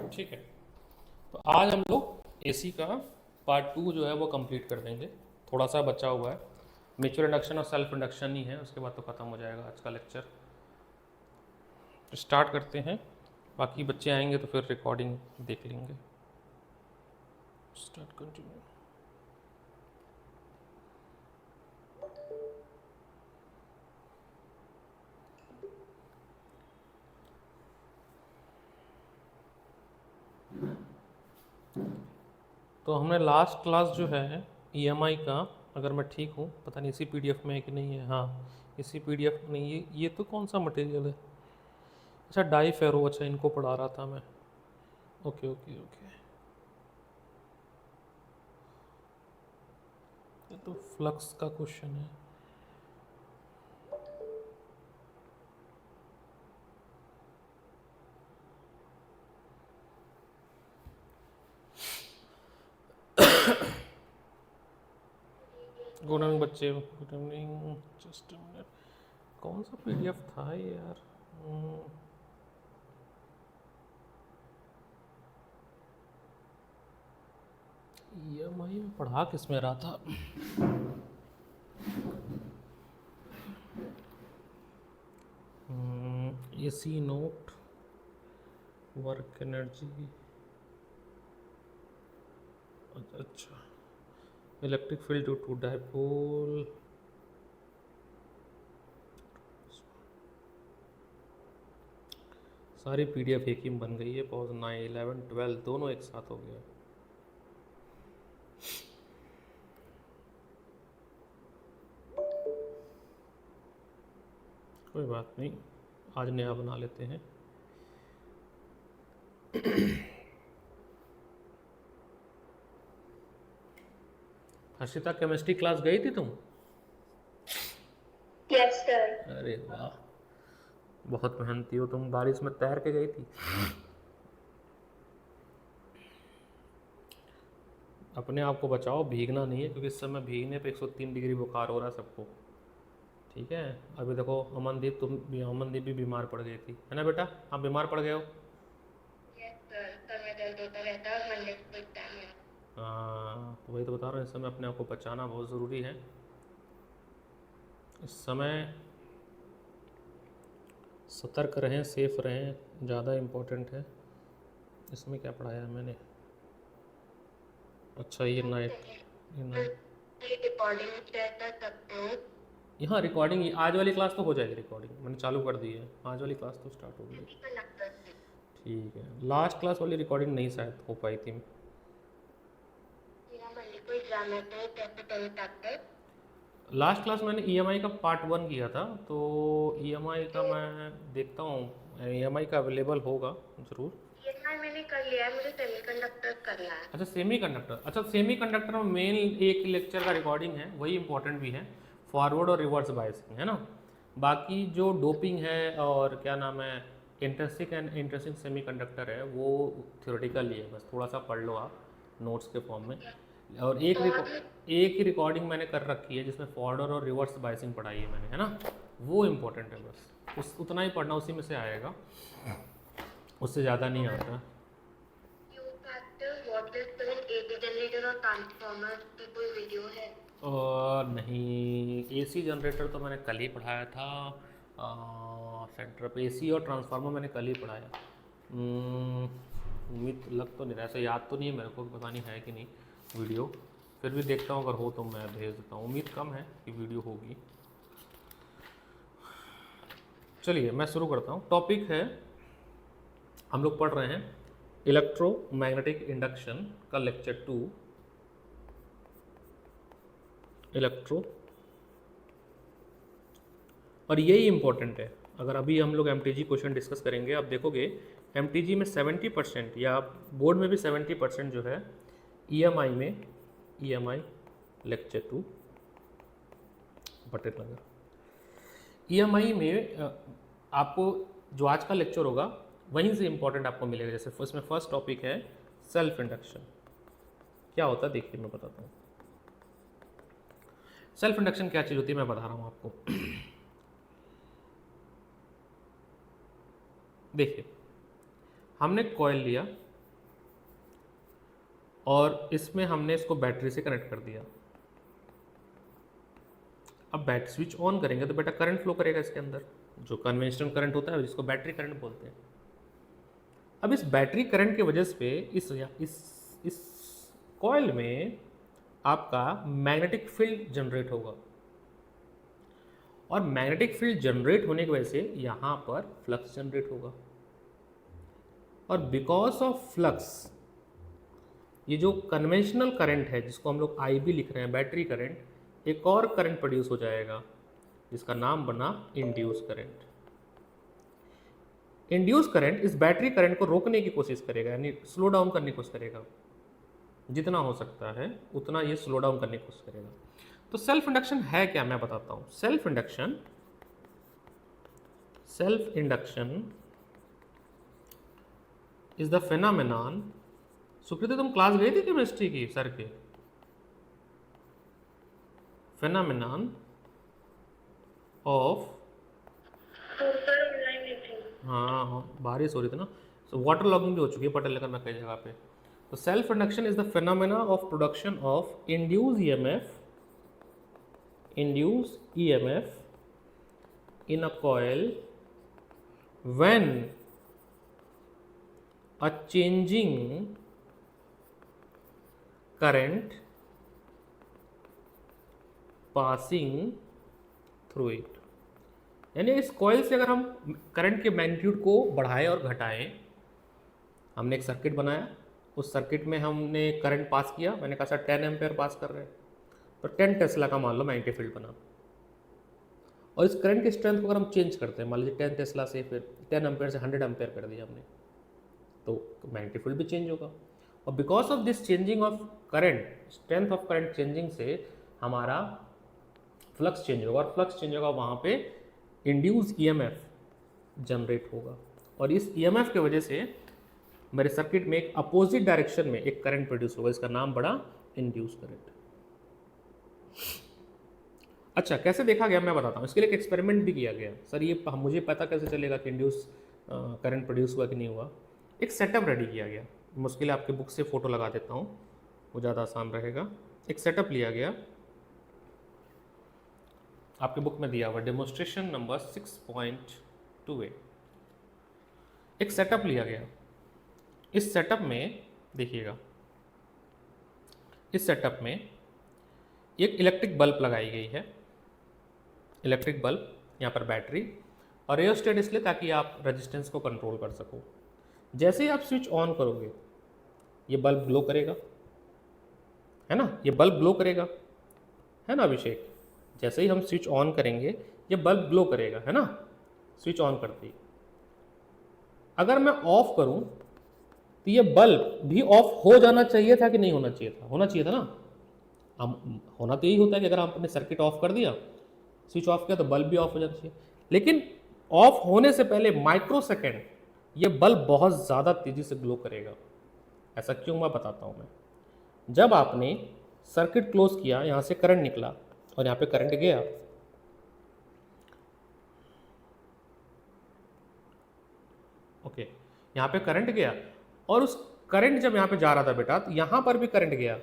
ठीक है। तो आज हम लोग एसी का पार्ट 2 जो है वो कंप्लीट कर देंगे। थोड़ा सा बचा हुआ है, म्यूचुअल इंडक्शन और सेल्फ इंडक्शन ही है, उसके बाद तो ख़त्म हो जाएगा आज का लेक्चर। तो स्टार्ट करते हैं, बाकी बच्चे आएंगे तो फिर रिकॉर्डिंग देख लेंगे। Start continue. तो हमने लास्ट क्लास जो है ईएमआई का, अगर मैं ठीक हूँ, पता नहीं इसी पीडीएफ में है कि नहीं है। हाँ, इसी पीडीएफ में नहीं। ये तो कौन सा मटेरियल है? अच्छा, डाई फेरो। अच्छा, इनको पढ़ा रहा था मैं। Okay okay okay. ये तो फ्लक्स का क्वेश्चन है। गुड इवनिंग बच्चे, good evening. Just a minute, कौन सा पीडीएफ था ये यार? ईएमआई में पढ़ा किस में रहा था? AC note, work energy. अच्छा, electric field due to dipole. सारी पीडीएफ एक ही में बन गई है। पॉज 9, 11, 12 दोनों एक साथ हो गया। कोई बात नहीं, आज नया बना लेते हैं। हर्षिता, केमिस्ट्री क्लास गई थी तुम? Yes sir. अरे वाह, बहुत मेहनती हो तुम। बारिश में तैर के गई थी? अपने आप को बचाओ, भीगना नहीं है, क्योंकि इस समय भीगने पे 103 डिग्री बुखार हो रहा है सबको। ठीक है, अभी देखो अमनदीप, अमनदीप भी बीमार पड़ गई थी, है ना बेटा? आप बीमार पड़ गए हो? यस सर, सर में दर्द होता रहता है और मंडे को एग्जाम है। हाँ, तो वही तो बता रहा हूँ, इस समय अपने आप को बचाना बहुत ज़रूरी है। इस समय सतर्क रहें, सेफ रहें, ज़्यादा इम्पोर्टेंट है। इसमें क्या पढ़ाया है मैंने? अच्छा, ये नाइट रिकॉर्डिंग शेयर कर सकते हो? यहाँ रिकॉर्डिंग आज वाली क्लास तो हो जाएगी। रिकॉर्डिंग मैंने चालू कर दी है, आज वाली क्लास तो स्टार्ट हो गई। ठीक है, लास्ट क्लास वाली रिकॉर्डिंग नहीं शायद हो पाई थी। मेरा मंडे को एग्जाम है तो कैसे करें डॉक्टर? लास्ट क्लास मैंने ईएमआई का पार्ट 1 किया था, तो ईएमआई का मैं देखता हूँ, ईएमआई का अवेलेबल होगा ज़रूर। ईएमआई मैंने कर लिया है, मुझे सेमीकंडक्टर करना है। अच्छा, सेमी कंडक्टर। अच्छा, सेमी कंडक्टर में मेन एक लेक्चर का रिकॉर्डिंग है, वही इंपॉर्टेंट भी है, फॉरवर्ड और रिवर्स बायसिंग, है ना। बाकी जो डोपिंग है और क्या नाम है, intrinsic and intrinsic semi conductor है, वो थ्योरेटिकल ही है, बस थोड़ा सा पढ़ लो आप नोट्स के फॉर्म में। और एक ही रिकॉर्डिंग मैंने कर रखी है जिसमें फॉरवर्ड और रिवर्स बायसिंग पढ़ाई है मैंने, है ना। वो इम्पोर्टेंट है, बस उतना ही पढ़ना, उसी में से आएगा, उससे ज़्यादा नहीं आता। What is the AC generator और ट्रांसफार्मर की कोई वीडियो है? और नहीं, एसी जनरेटर तो मैंने कल ही पढ़ाया था। सेंटर पे एसी और ट्रांसफार्मर मैंने कल ही पढ़ाया। उम्मीद लग तो नहीं रहा, ऐसा याद तो नहीं है मेरे को, पता नहीं है कि नहीं वीडियो। फिर भी देखता हूँ, अगर हो तो मैं भेज देता हूँ। उम्मीद कम है कि वीडियो होगी। चलिए मैं शुरू करता हूँ। टॉपिक है, हम लोग पढ़ रहे हैं इलेक्ट्रोमैग्नेटिक इंडक्शन का लेक्चर 2, इलेक्ट्रो। और यही इंपॉर्टेंट है। अगर अभी हम लोग एमटीजी क्वेश्चन डिस्कस करेंगे, आप देखोगे एमटीजी में 70% या बोर्ड में भी 70% जो है ईएमआई में, ईएमआई लेक्चर 2 बटन नगर, ईएमआई में आपको जो आज का लेक्चर होगा वहीं से इंपॉर्टेंट आपको मिलेगा। जैसे इसमें फर्स्ट टॉपिक है सेल्फ इंडक्शन। क्या होता है देखिए, मैं बताता हूँ। सेल्फ इंडक्शन क्या चीज़ होती है मैं बता रहा हूँ आपको। देखिए, हमने कॉइल लिया, और इसमें हमने इसको बैटरी से कनेक्ट कर दिया। अब बैटरी स्विच ऑन करेंगे तो बेटा करंट फ्लो करेगा इसके अंदर, जो कन्वेंशनल करंट होता है जिसको बैटरी करंट बोलते हैं। अब इस बैटरी करंट की वजह से इस कॉइल में आपका मैग्नेटिक फील्ड जनरेट होगा, और मैग्नेटिक फील्ड जनरेट होने की वजह से यहाँ पर फ्लक्स जनरेट होगा, और बिकॉज ऑफ फ्लक्स ये जो कन्वेंशनल करंट है जिसको हम लोग IB लिख रहे हैं, बैटरी करंट, एक और करंट प्रोड्यूस हो जाएगा जिसका नाम बना इंड्यूस करंट। इंड्यूस करंट इस बैटरी करंट को रोकने की कोशिश करेगा, यानी स्लो डाउन करने की कोशिश करेगा, जितना हो सकता है उतना ये स्लो डाउन करने की कोशिश करेगा। तो सेल्फ इंडक्शन है क्या, मैं बताता हूँ। Self induction is the phenomenon. Sukriti तुम क्लास गई थी केमिस्ट्री की सर के? फेनोमेनॉन ऑफ, हाँ बारिश हो रही थी ना, सो वाटर लॉगिंग भी हो चुकी है पटल लेकर ना कई जगह पे। तो self induction is the phenomena of production of induce EMF in a coil when a changing current passing through it। यानी इस कॉइल से अगर हम करंट के मैग्नीट्यूड को बढ़ाएं और घटाएं, हमने एक सर्किट बनाया, उस सर्किट में हमने करंट पास किया, मैंने कहा सर 10 एम्पेयर पास कर रहे हैं, तो 10 टेस्ला का मान लो मैग्नेटिक फील्ड बना, और इस करंट की स्ट्रेंथ को अगर हम चेंज करते हैं, मान लीजिए 10 टेस्ला से फिर 10 एम्पेयर से 100 एम्पेयर कर दिया हमने, तो मैग्नेटिक फील्ड भी चेंज होगा। और because of this changing of current, strength of current changing से हमारा फ्लक्स चेंज होगा, और फ्लक्स चेंज होगा वहाँ पे इंड्यूस EMF जनरेट होगा, और इस EMF की वजह से मेरे सर्किट में एक अपोजिट डायरेक्शन में एक करंट प्रोड्यूस होगा, इसका नाम बड़ा इंड्यूस करंट। अच्छा, कैसे देखा गया मैं बताता हूँ। इसके लिए एक एक्सपेरिमेंट भी किया गया। सर ये मुझे पता कैसे चलेगा कि इंड्यूस करंट प्रोड्यूस हुआ कि नहीं हुआ? एक सेटअप रेडी किया गया, मुश्किल आपके बुक से फ़ोटो लगा देता हूँ, वो ज़्यादा आसान रहेगा। एक सेटअप लिया गया, आपके बुक में दिया हुआ डेमोन्स्ट्रेशन नंबर 6.28। एक सेटअप लिया गया। इस सेटअप में देखिएगा, इस सेटअप में एक इलेक्ट्रिक बल्ब लगाई गई है, इलेक्ट्रिक बल्ब, यहाँ पर बैटरी और रियोस्टेट, इसलिए ताकि आप रेजिस्टेंस को कंट्रोल कर सको। जैसे ही आप स्विच ऑन करोगे ये बल्ब ग्लो करेगा, है ना, ये बल्ब ग्लो करेगा, है ना अभिषेक? जैसे ही हम स्विच ऑन करेंगे ये बल्ब ग्लो करेगा, है ना, स्विच ऑन करते ही। अगर मैं ऑफ करूं तो ये बल्ब भी ऑफ हो जाना चाहिए था कि नहीं होना चाहिए था? होना चाहिए था ना। होना तो यही होता है कि अगर आपने सर्किट ऑफ कर दिया, स्विच ऑफ किया, तो बल्ब भी ऑफ हो जाना चाहिए। लेकिन ऑफ होने से पहले माइक्रो सेकेंड ये बल्ब बहुत ज़्यादा तेज़ी से ग्लो करेगा। ऐसा क्यों, मैं बताता हूँ मैं। जब आपने सर्किट क्लोज किया, यहाँ से करंट निकला और यहाँ पे करंट गया, ओके, यहाँ पे करंट गया, और उस करंट जब यहाँ पे जा रहा था बेटा, तो यहाँ पर भी करंट गया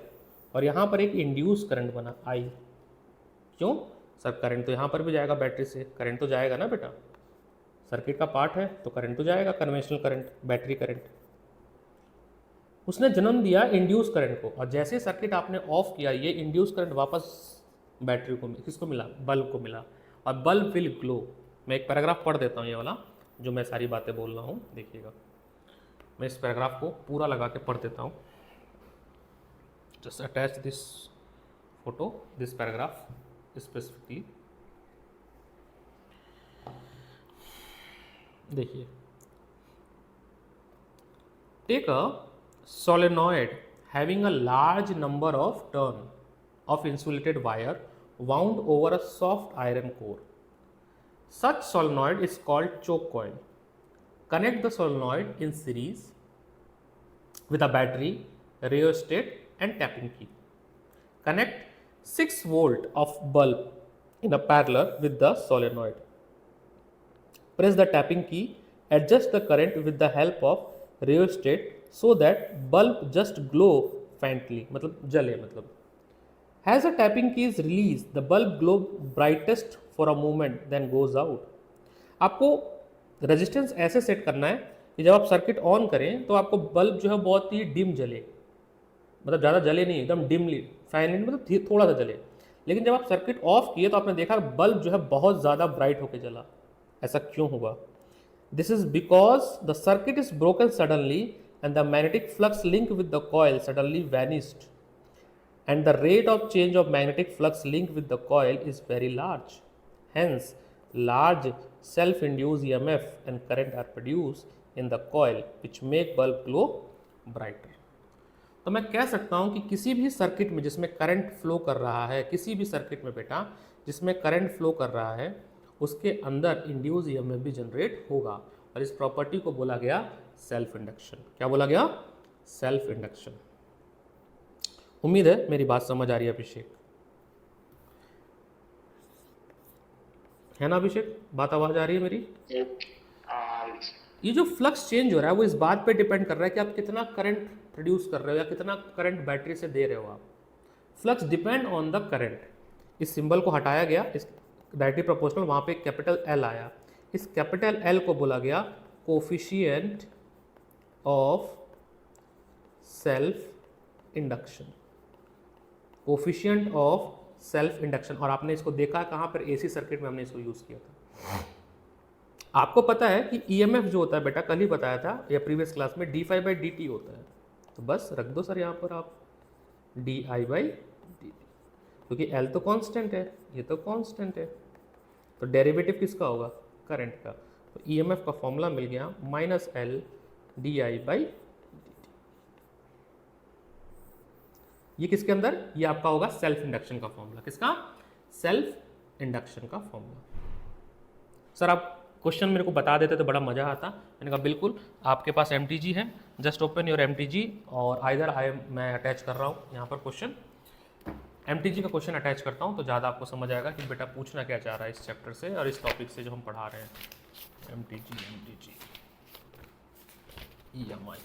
और यहाँ पर एक इंड्यूस करंट बना आई। क्यों सर? करंट तो यहाँ पर भी जाएगा, बैटरी से करंट तो जाएगा ना बेटा, सर्किट का पार्ट है तो करंट तो जाएगा, कन्वेंशनल करंट, बैटरी करंट। उसने जन्म दिया इंड्यूस करंट को, और जैसे सर्किट आपने ऑफ किया, ये इंड्यूस करंट वापस बैटरी को, किसको मिला? बल्ब को मिला, और बल्ब विल ग्लो। मैं एक पैराग्राफ पढ़ देता हूँ, ये वाला जो मैं सारी बातें बोल रहा हूँ, देखिएगा। मैं इस पैराग्राफ को पूरा लगा के पढ़ देता हूँ। Just attach this photo, this paragraph specifically. देखिए, take a solenoid having a large number of turn of insulated wire wound over a soft iron core. Such solenoid is called choke coil. Connect the solenoid in series with a battery, rheostat and tapping key. Connect 6 volt of bulb in a parallel with the solenoid. Press the tapping key, adjust the current with the help of rheostat so that bulb just glow faintly, मतलब जले, मतलब As a tapping key is released, the bulb glow brightest for a moment, then goes out. आपको resistance ऐसे set करना है कि जब आप सर्किट ऑन करें तो आपको बल्ब जो है बहुत ही डिम जले, मतलब ज़्यादा जले नहीं, एकदम डिमली फाइनली, मतलब थोड़ा सा जले। लेकिन जब आप सर्किट ऑफ किए तो आपने देखा बल्ब जो है बहुत ज़्यादा ब्राइट होकर जला। ऐसा क्यों हुआ? This is because the circuit is broken suddenly and the magnetic flux link with the coil suddenly vanished and the rate of change of magnetic flux linked with the coil is very large. Hence, large self-induced EMF and current are produced in the coil which make bulb glow brighter. तो मैं कह सकता हूँ कि किसी भी circuit में जिसमें करंट फ्लो कर रहा है, किसी भी सर्किट में बेटा जिसमें करंट फ्लो कर रहा है, उसके अंदर इंड्यूस EMF भी जनरेट होगा, और इस प्रॉपर्टी को बोला गया सेल्फ इंडक्शन। क्या बोला गया? Self induction. उम्मीद है मेरी बात समझ आ रही है अभिषेक, है ना अभिषेक? बात आवाज आ रही है मेरी? ये जो फ्लक्स चेंज हो रहा है वो इस बात पे डिपेंड कर रहा है कि आप कितना करंट प्रोड्यूस कर रहे हो या कितना करंट बैटरी से दे रहे हो आप। Flux depend on the current. इस सिंबल को हटाया गया, इस डायरेक्टली प्रोपोर्शनल, वहाँ पे कैपिटल एल आया। इस कैपिटल एल को बोला गया coefficient of self induction, coefficient of self induction. और आपने इसको देखा कहाँ पर? एसी सर्किट में हमने इसको यूज़ किया था। आपको पता है कि ईएमएफ जो होता है बेटा, कल ही बताया था या प्रीवियस क्लास में, d phi by d t होता है। तो बस रख दो सर यहाँ पर आप D I by d T, क्योंकि एल तो कांस्टेंट है, ये तो कांस्टेंट है, तो डेरिवेटिव किसका होगा? करंट का। तो ईएमएफ का फॉर्मूला मिल गया minus L D I by. ये किसके अंदर? ये आपका होगा सेल्फ इंडक्शन का फॉर्मूला। किसका? सेल्फ इंडक्शन का फॉर्मूला। सर आप क्वेश्चन मेरे को बता देते तो बड़ा मजा आता। मैंने कहा बिल्कुल, आपके पास MTG है, जस्ट ओपन योर MTG, और आइदर मैं अटैच कर रहा हूँ यहाँ पर क्वेश्चन, MTG का क्वेश्चन अटैच करता हूँ तो ज़्यादा आपको समझ आएगा कि बेटा पूछना क्या चाह रहा है इस चैप्टर से और इस टॉपिक से जो हम पढ़ा रहे हैं। MTG EMI।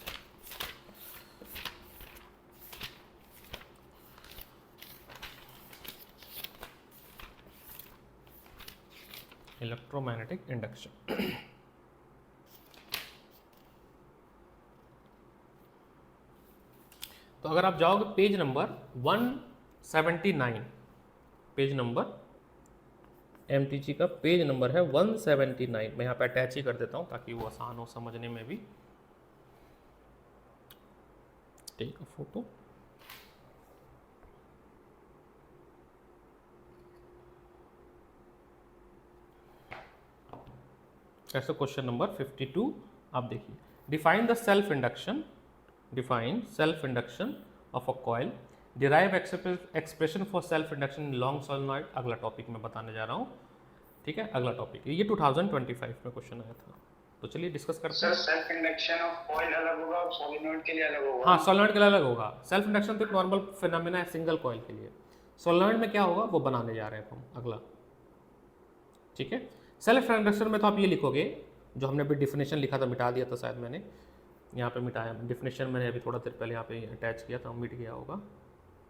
Electromagnetic induction. तो अगर आप जाओगे page number 179, page number MTG का पेज नंबर है 179, मैं यहाँ पे अटैच ही कर देता हूँ ताकि वो आसान हो समझने में भी। Take a photo. ऐसे क्वेश्चन नंबर 52 आप देखिए। Define the self induction, define self induction of a coil, derive expression for self induction in long solenoid. अगला टॉपिक मैं बताने जा रहा हूँ, ठीक है? अगला टॉपिक ये 2025 में क्वेश्चन आया था। तो चलिए डिस्कस करते हैं। Sir self induction of coil अलग होगा और सोलेनॉइड के लिए अलग होगा? हाँ, सोलेनॉइड के लिए अलग होगा। सेल्फ इंडक्शन तो एक नॉर्मल फिनोमेना है सिंगल कॉइल के लिए। सोलेनॉइड में क्या होगा वो बनाने जा रहे हैं हम अगला, ठीक है? सेल्फ इंडक्शन में तो आप ये लिखोगे जो हमने अभी डिफिनेशन लिखा था, मिटा दिया था शायद मैंने, यहाँ पे मिटाया डिफिनेशन मैंने अभी थोड़ा देर पहले यहाँ पे अटैच किया था, मिट गया होगा।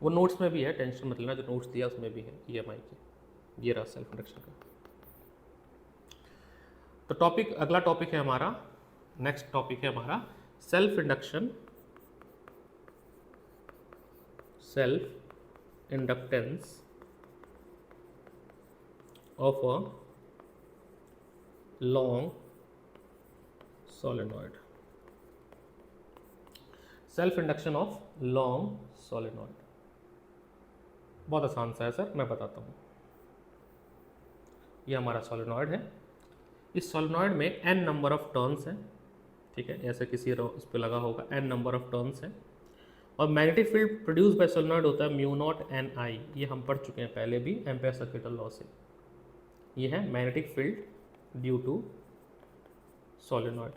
वो नोट्स में भी है, टेंशन मत लेना, जो नोट्स दिया उसमें भी है EMI के। ये रहा सेल्फ इंडक्शन का। तो टॉपिक, अगला टॉपिक है हमारा, नेक्स्ट टॉपिक है हमारा self induction, self inductance of a long solenoid. Self induction of long solenoid बहुत आसान सा है सर, मैं बताता हूँ। ये हमारा सोलेनॉइड है। इस सोलेनॉइड में n नंबर ऑफ टर्न्स हैं, ठीक है? ऐसे किसी इस पे लगा होगा n नंबर ऑफ टर्न्स हैं, और magnetic field produce by solenoid होता है म्यू नॉट NI। ये हम पढ़ चुके हैं पहले भी एम्पेयर सर्किटल लॉ से। ये है magnetic field due to solenoid,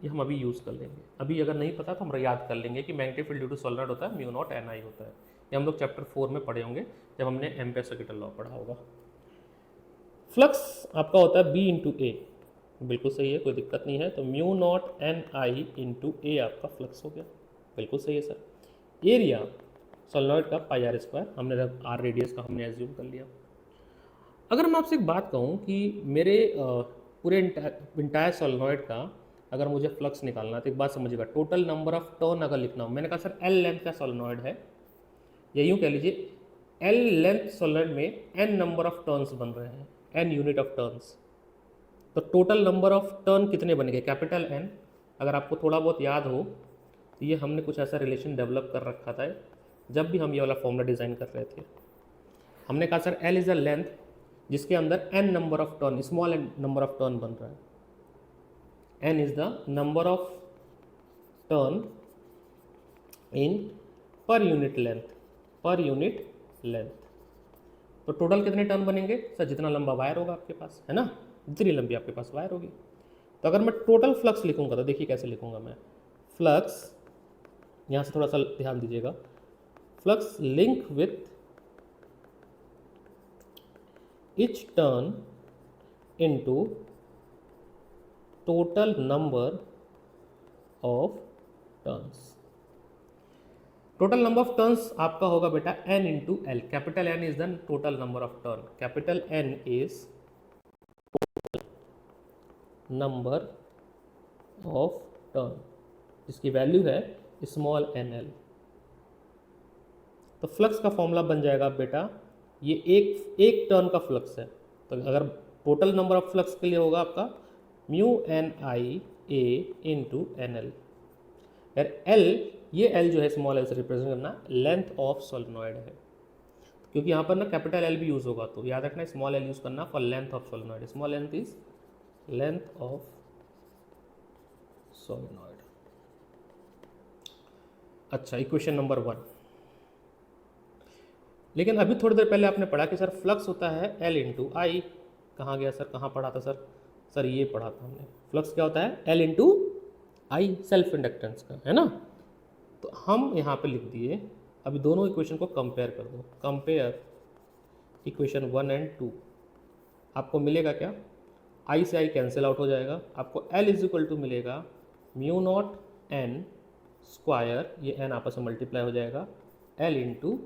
ये हम अभी यूज़ कर लेंगे। अभी अगर नहीं पता तो हम याद कर लेंगे कि magnetic field due to solenoid होता है म्यू नॉट NI होता है। ये हम लोग चैप्टर 4 में पढ़े होंगे जब हमने एम्पेयर सर्किटल लॉ पढ़ा होगा। फ्लक्स आपका होता है B इंटू ए, बिल्कुल सही है, कोई दिक्कत नहीं है। तो म्यू नॉट NI इंटू ए आपका फ्लक्स हो गया, बिल्कुल सही है सर। एरिया सोलेनॉइड का पाई आर स्क्वायर, हमने आर रेडियस का हमने एज्यूम कर लिया। अगर मैं आपसे एक बात कहूँ कि मेरे पूरे इंटायर सोलेनॉइड का अगर मुझे फ्लक्स निकालना है तो एक बात समझिएगा, टोटल नंबर ऑफ टर्न अगर लिखना हो, मैंने कहा सर एल लेंथ का सोलेनॉइड है, या यूँ कह लीजिए एल लेंथ सोलेनॉइड में एन नंबर ऑफ टर्न्स बन रहे हैं, एन यूनिट ऑफ टर्न्स, तो टोटल नंबर ऑफ टर्न कितने बनेंगे, कैपिटल एन। अगर आपको थोड़ा बहुत याद हो तो ये हमने कुछ ऐसा रिलेशन डेवलप कर रखा था जब भी हम ये वाला फॉर्मूला डिज़ाइन कर रहे थे। हमने कहा sir L is a length जिसके अंदर N number of turn, small n number of turn बन रहा है, n is the number of turn in per unit length, per unit length. तो टोटल कितने टर्न बनेंगे सर, जितना लंबा वायर होगा आपके पास, है ना, जितनी लंबी आपके पास वायर होगी। तो अगर मैं टोटल फ्लक्स लिखूंगा तो देखिए कैसे लिखूंगा मैं, फ्लक्स, यहाँ से थोड़ा सा ध्यान दीजिएगा, flux link with each turn into total number of turns। Total number of turns आपका होगा बेटा n into L, capital N is the total number of turn, capital N is number of turn जिसकी value है small N L. तो flux का formula बन जाएगा बेटा, ये एक टर्न का फ्लक्स है, तो अगर टोटल नंबर ऑफ फ्लक्स के लिए होगा आपका mu N I A into N L. L, ये एल जो है स्मॉल एल से रिप्रेजेंट करना लेंथ ऑफ सोलेनॉइड है, क्योंकि यहाँ पर ना कैपिटल एल भी यूज़ होगा, तो याद रखना स्मॉल एल यूज़ करना for length of solenoid, small length is length of solenoid. अच्छा, इक्वेशन नंबर 1। लेकिन अभी थोड़ी देर पहले आपने पढ़ा कि सर फ्लक्स होता है एल इंटू आई, कहाँ गया सर, कहाँ पढ़ा था सर, सर ये पढ़ा था हमने, फ्लक्स क्या होता है एल इंटू आई, सेल्फ इंडक्टेंस का, है ना। तो हम यहाँ पे लिख दिए, अभी दोनों इक्वेशन को कंपेयर कर दो, कंपेयर इक्वेशन 1 एंड 2, आपको मिलेगा क्या, आई से आई कैंसिल आउट हो जाएगा, आपको एल इज इक्वल टू मिलेगा म्यू नॉट एन स्क्वायर, ये एन आपस में मल्टीप्लाई हो जाएगा, एल इंटू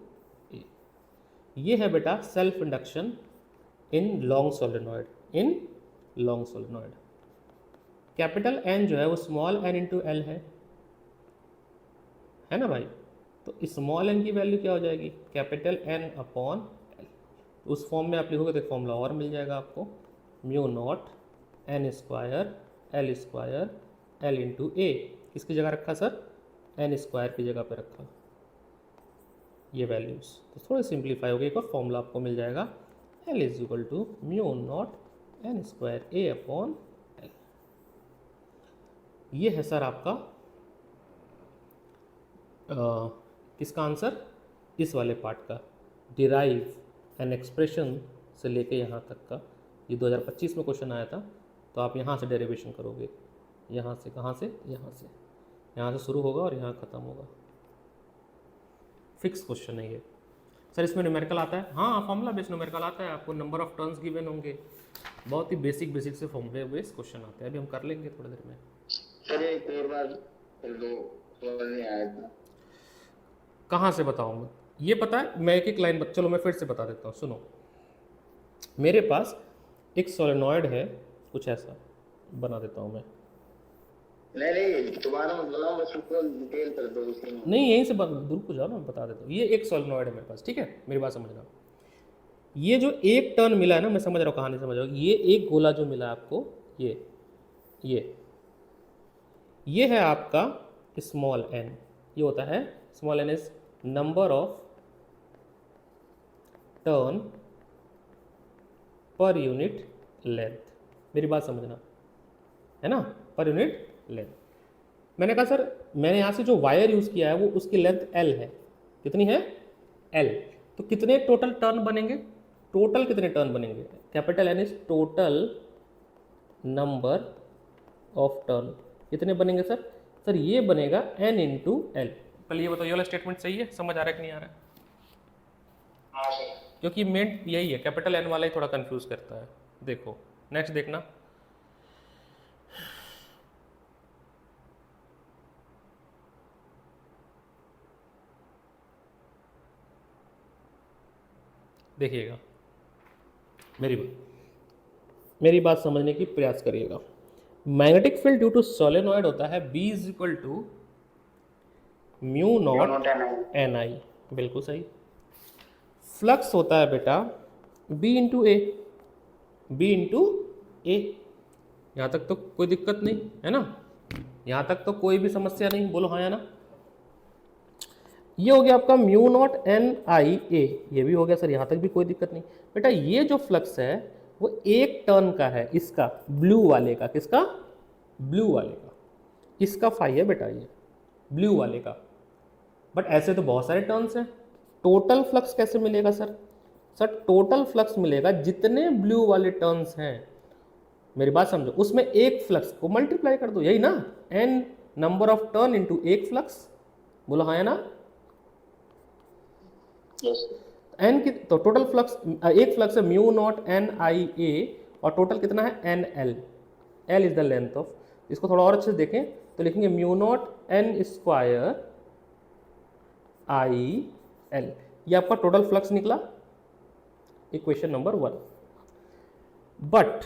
ए। ये है बेटा self induction in long solenoid, in long solenoid. Capital N जो है वो स्मॉल एन इंटू एल है ना भाई, तो स्मॉल एन की वैल्यू क्या हो जाएगी, कैपिटल एन अपॉन एल। तो उस फॉर्म में आप लिखोगे तो फॉर्मूला और मिल जाएगा आपको, mu naught N square L into A. किसकी जगह रखा सर, एन स्क्वायर की जगह पे रखा ये वैल्यूज़, तो थोड़ी सिंप्लीफाई हो गई, एक और फॉर्मूला आपको मिल जाएगा, L is equal to mu naught N square A upon L. ये है सर आपका किसका आंसर, इस वाले पार्ट का, डिराइव एन एक्सप्रेशन से लेके यहाँ तक का। ये 2025 में क्वेश्चन आया था, तो आप यहाँ से डेरिवेशन करोगे, यहाँ से, कहाँ से, यहाँ से शुरू होगा और यहाँ ख़त्म होगा। फिक्स क्वेश्चन है ये सर, इसमें न्यूमेरिकल आता है, हाँ फॉर्मूला बेस्ड न्यूमेरिकल आता है, आपको नंबर ऑफ टर्न्स गिवन होंगे, बहुत ही बेसिक से फॉर्मूले बेस्ड क्वेश्चन आते हैं, अभी हम कर लेंगे थोड़ी देर में। सर एक और बार कर दो, समझ नहीं आया था। कहाँ से बताऊँ मैं, ये पता है, मैं एक एक लाइन चलो मैं फिर से बता देता हूँ, सुनो। मेरे पास एक सोलेनॉइड है, कुछ ऐसा बना देता हूँ मैं, नहीं दोबारा मत बताओ, बस उसको डिटेल कर दो उसी में। नहीं यहीं से दूर को जाओ ना, मैं बता देता हूँ। ये एक सोलेनॉइड है मेरे पास, ठीक है, मेरी बात समझना। ये जो एक टर्न मिला है ना, मैं समझ रहा हूँ, कहानी समझ रहा हूँ, ये एक गोला जो मिला है आपको, ये है आपका स्मॉल एन, ये होता है small n is number of turn per unit length, मेरी बात समझना, है ना, पर यूनिट लेंथ। मैंने कहा सर, मैंने यहाँ से जो वायर यूज़ किया है वो उसकी लेंथ एल है, कितनी है, एल, तो कितने टोटल टर्न बनेंगे, टोटल कितने टर्न बनेंगे, capital N is total number of turn, कितने बनेंगे सर, सर ये बनेगा एन इंटू एल। पहले ये बताओ, ये वाला स्टेटमेंट सही है, समझ आ रहा है कि नहीं आ रहा है, हाँ सर, क्योंकि मेन यही है, कैपिटल एन वाला ही थोड़ा कंफ्यूज करता है। देखो नेक्स्ट देखना, देखिएगा, मेरी बात समझने की प्रयास करिएगा। Magnetic field due to solenoid होता है B is equal to mu naught N I, बिल्कुल सही। फ्लक्स होता है बेटा B into A, B into A. यहाँ तक तो कोई दिक्कत नहीं है ना, यहाँ तक तो कोई भी समस्या नहीं, बोलो हाँ या ना। ये हो गया आपका म्यू नॉट एन आई ए, ये भी हो गया सर, यहाँ तक भी कोई दिक्कत नहीं। बेटा ये जो फ्लक्स है वो एक टर्न का है, इसका ब्लू वाले का, किसका? ब्लू वाले का, इसका फाई है बेटा ये ब्लू वाले का। बट ऐसे तो बहुत सारे टर्न्स हैं, टोटल फ्लक्स कैसे मिलेगा सर? सर टोटल फ्लक्स मिलेगा जितने ब्लू वाले टर्न्स हैं, मेरी बात समझो, उसमें एक फ्लक्स को मल्टीप्लाई कर दो, यही ना, N number of turn into एक फ्लक्स, बोलो हाँ या ना। एन की तो टोटल फ्लक्स, एक फ्लक्स है mu naught N I A, और टोटल कितना है N L, L is the length of. इसको थोड़ा और अच्छे से देखें तो लिखेंगे mu naught N square I L, ये आपका टोटल फ्लक्स निकला, equation number 1। But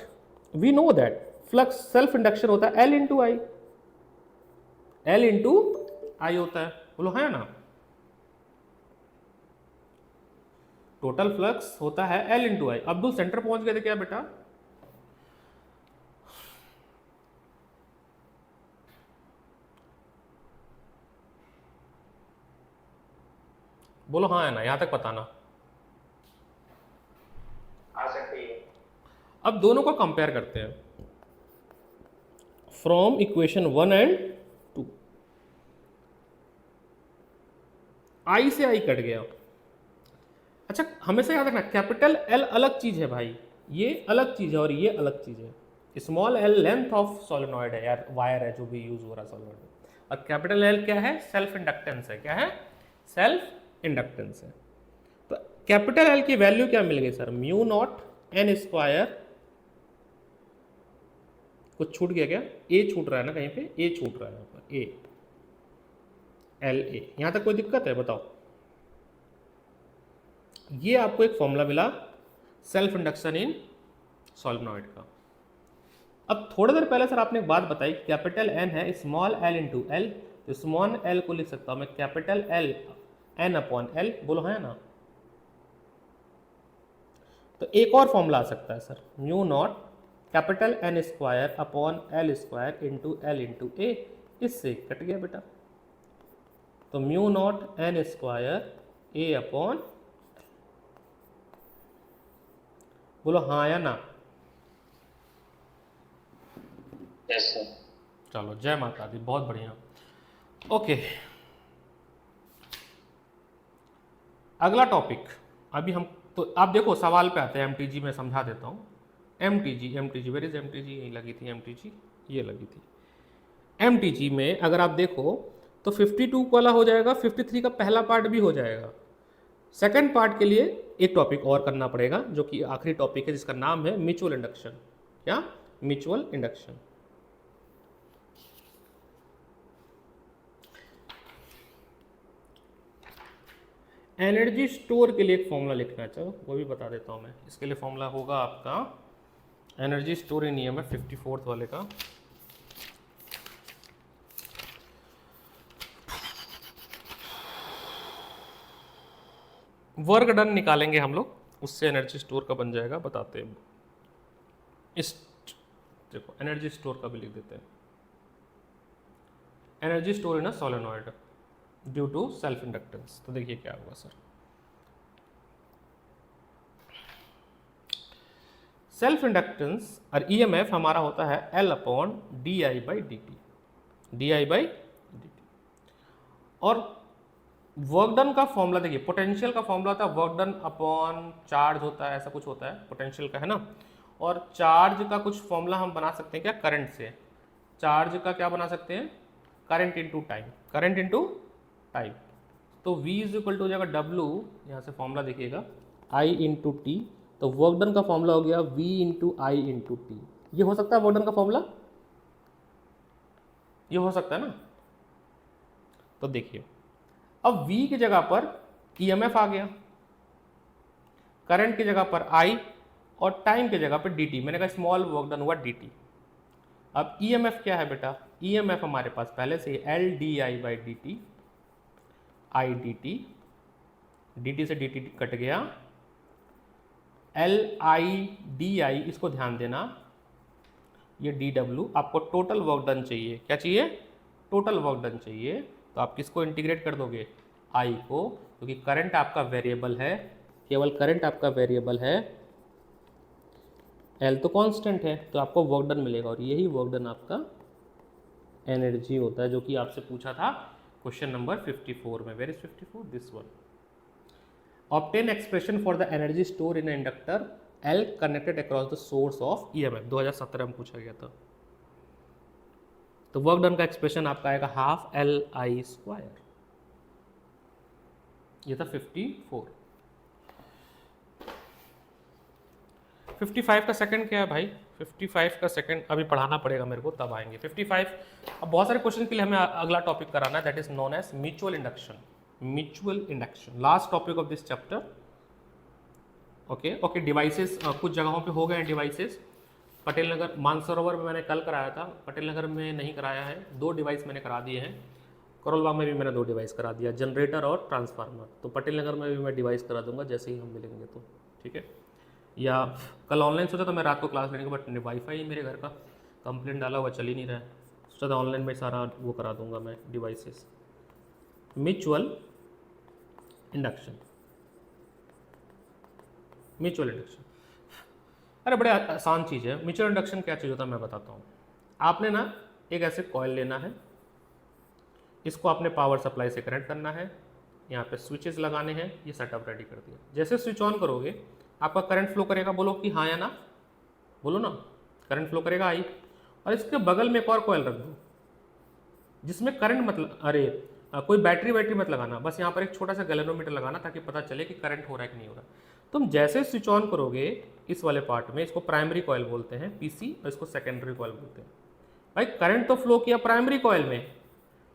we know that flux self induction होता है एल इंटू आई, एल इंटू आई होता है, बोलो है ना। टोटल फ्लक्स होता है एल इंटू आई। अब्दुल सेंटर पहुंच गए थे क्या बेटा? बोलो हाँ है ना, यहां तक बताना। आ सकती है। अब दोनों को कंपेयर करते हैं फ्रॉम इक्वेशन 1 एंड 2। आई से आई कट गया। अच्छा हमेशा याद रखना, कैपिटल एल अलग चीज है भाई, ये अलग चीज है और ये अलग चीज है। Small L length of solenoid है यार, वायर है जो भी यूज हो रहा है सोलेनॉइड में, और कैपिटल एल क्या है? सेल्फ इंडक्टेंस है। क्या है? सेल्फ इंडक्टेंस है। तो कैपिटल एल की वैल्यू क्या मिल गई sir? Mu naught N square, कुछ छूट गया क्या? ए छूट रहा है ना कहीं पे, ए छूट रहा है यहाँ पर, ए एल ए, यहां तक कोई दिक्कत है बताओ? ये आपको एक फॉर्मूला मिला सेल्फ इंडक्शन इन सोलेनॉइड का। अब थोड़ी देर पहले सर आपने एक बात बताई, कैपिटल एन है स्मॉल एल इंटू एल, तो स्मॉल एल को लिख सकता हूं मैं capital L N upon L, बोलो है ना। तो एक और फॉर्मूला आ सकता है sir, mu naught capital N square upon L square into L into A, इससे कट गया बेटा। तो mu naught N square A upon, बोलो हाँ या ना। Yes sir. चलो जय माता दी, बहुत बढ़िया। ओके अगला टॉपिक, अभी हम तो आप देखो सवाल पे आते हैं, एमटीजी में समझा देता हूँ। एमटीजी वेर इज एमटीजी, यही लगी थी एमटीजी, ये लगी थी। एमटीजी में अगर आप देखो तो 52 वाला हो जाएगा, 53 का पहला पार्ट भी हो जाएगा। सेकंड पार्ट के लिए एक टॉपिक और करना पड़ेगा जो कि आखिरी टॉपिक है, जिसका नाम है म्यूचुअल इंडक्शन। क्या? Mutual induction. एनर्जी स्टोर के लिए एक फॉर्मूला लिखना है, चलो वो भी बता देता हूँ मैं। इसके लिए फॉर्मूला होगा आपका एनर्जी स्टोर इन ईएमएफ 54th वाले का। वर्क डन निकालेंगे हम लोग, उससे एनर्जी स्टोर का बन जाएगा, बताते हैं। इस देखो एनर्जी स्टोर का भी लिख देते हैं, energy store in a solenoid due to self inductance. तो देखिए क्या होगा सर, सेल्फ इंडक्टेंस और ईएमएफ हमारा होता है L upon d I by d T, d I by d T. और वर्क डन का फॉर्मूला देखिए, पोटेंशियल का फॉर्मूला होता है वर्क डन अपॉन चार्ज होता है, ऐसा कुछ होता है पोटेंशियल का, है ना। और चार्ज का कुछ फॉर्मूला हम बना सकते हैं क्या? करंट से। चार्ज का क्या बना सकते हैं? Current into time, current into time. तो V इज इक्वल टू हो जाएगा W, यहाँ से फॉर्मूला देखिएगा, I इंटू टी। तो वर्क डन का फॉर्मूला हो गया V इंटू आई इंटू टी। ये हो सकता है वर्क डन का फॉर्मूला, ये हो सकता है ना। तो देखिए अब V की जगह पर EMF आ गया, करंट की जगह पर आई और टाइम की जगह पर dt, मैंने कहा स्मॉल वर्क डन हुआ dt। अब ईएमएफ क्या है बेटा, ईएमएफ हमारे पास पहले से L D I by d T, I D T, D T से डी टी कट गया, एल आई डी आई, इसको ध्यान देना, ये डी डब्ल्यू, आपको टोटल वर्क डन चाहिए, क्या चाहिए, टोटल वर्क डन चाहिए, तो आप किसको इंटीग्रेट कर दोगे, आई को, क्योंकि करंट आपका वेरिएबल है, केवल करंट आपका वेरिएबल है, एल तो कांस्टेंट है, तो आपको वर्क डन मिलेगा, और यही वर्क डन आपका एनर्जी होता है, जो कि आपसे पूछा था क्वेश्चन नंबर 54 में। Where is 54, this one. Obtain expression for the energy store in inductor L connected across the source of EMF, 2017 में पूछा गया था। तो वर्क डन का एक्सप्रेशन आपका आएगा हाफ एल आई स्क्वायर, ये था 54। 55 का सेकंड क्या है भाई, 55 का सेकंड अभी पढ़ाना पड़ेगा मेरे को, तब आएंगे 55। अब बहुत सारे क्वेश्चन के लिए हमें अगला टॉपिक कराना है, that is known as mutual induction. Mutual induction last topic of this chapter. Okay, devices कुछ जगहों पे हो गए हैं डिवाइसेस। पटेल नगर मानसरोवर में मैंने कल कराया था, पटेल नगर में नहीं कराया है, 2 डिवाइस मैंने करा दिए हैं। करोलबाग में भी मैंने 2 डिवाइस करा दिया, जनरेटर और ट्रांसफार्मर। तो पटेल नगर में भी मैं डिवाइस करा दूंगा जैसे ही हम मिलेंगे, तो ठीक है। या कल ऑनलाइन सोचा था मैं रात को क्लास लेने का, बट वाईफाई मेरे घर का कंप्लेंट डाला हुआ, चल ही नहीं रहा है। सोचा था ऑनलाइन में सारा वो करा दूंगा मैं devices. Mutual induction, mutual induction, अरे बड़े आसान चीज़ है। म्यूचुअल इंडक्शन क्या चीज़ होता है मैं बताता हूँ। आपने ना एक ऐसे कॉइल लेना है, इसको आपने पावर सप्लाई से कनेक्ट करना है, यहाँ पे स्विचेस लगाने हैं, ये सेटअप रेडी कर दिया। जैसे स्विच ऑन करोगे आपका करंट फ्लो करेगा, बोलो कि हाँ या ना, बोलो ना, करंट फ्लो करेगा आई। और इसके बगल में एक और कॉइल रख दो जिसमें करंट मतलब, अरे कोई बैटरी मत लगाना, बस यहाँ पर एक छोटा सा गैल्वेनोमीटर लगाना ताकि पता चले कि करंट हो रहा है कि नहीं हो रहा। तुम जैसे स्विच ऑन करोगे इस वाले पार्ट में, इसको प्राइमरी कॉइल बोलते हैं पीसी, और इसको सेकेंडरी कॉइल बोलते हैं। भाई करंट तो फ्लो किया प्राइमरी कॉइल में,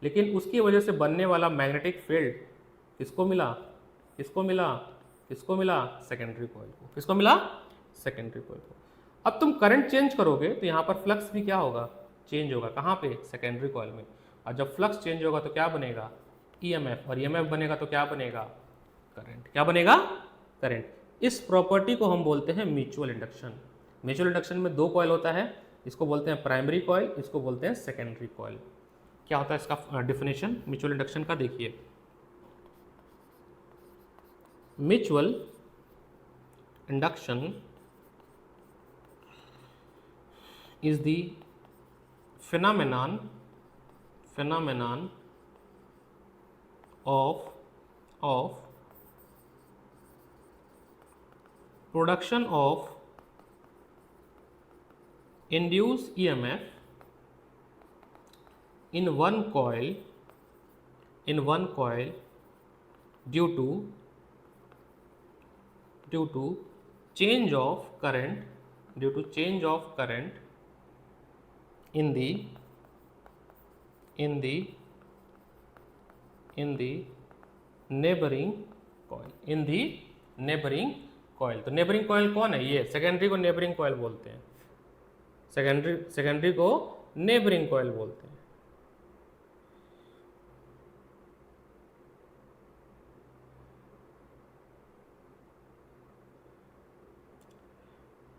लेकिन उसकी वजह से बनने वाला मैग्नेटिक फील्ड किसको मिला, किसको मिला, किसको मिला, सेकेंडरी कॉइल को। किसको मिला, सेकेंडरी कॉइल को। अब तुम करंट चेंज करोगे तो यहाँ पर फ्लक्स भी क्या होगा, चेंज होगा, कहाँ पे, सेकेंडरी कॉइल में। और जब फ्लक्स चेंज होगा तो क्या बनेगा, ईएमएफ, और ईएमएफ बनेगा तो क्या बनेगा, करंट। क्या बनेगा, करंट। इस प्रॉपर्टी को हम बोलते हैं म्यूचुअल इंडक्शन। म्यूचुअल इंडक्शन में 2 कॉइल होता है, इसको बोलते हैं प्राइमरी कॉइल, इसको बोलते हैं सेकेंडरी कॉइल। क्या होता है इसका डिफिनेशन म्यूचुअल इंडक्शन का, देखिए। Mutual induction is the phenomenon of production of induced EMF in one coil due to change of current in the neighboring coil, तो नेबरिंग कॉइल कौन है, ये सेकेंडरी को नेबरिंग कॉइल बोलते हैं, सेकेंडरी को नेबरिंग कॉइल बोलते हैं।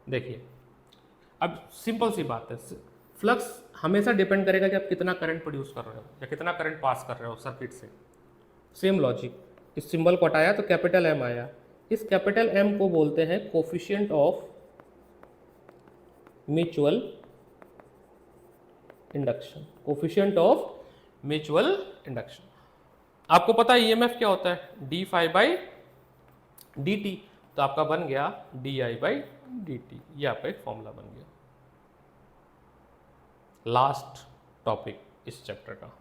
देखिए अब सिंपल सी बात है, फ्लक्स हमेशा डिपेंड करेगा कि आप कितना करंट प्रोड्यूस कर रहे हो या कितना करंट पास कर रहे हो सर्किट से। सेम लॉजिक, इस सिंबल को हटाया तो कैपिटल एम आया, इस कैपिटल एम को बोलते हैं coefficient of mutual induction, coefficient of mutual induction. आपको पता है ईएमएफ क्या होता है, d phi by d t, तो आपका बन गया d I by d t, ये आपका एक फॉर्मूला बन गया। लास्ट टॉपिक इस चैप्टर का,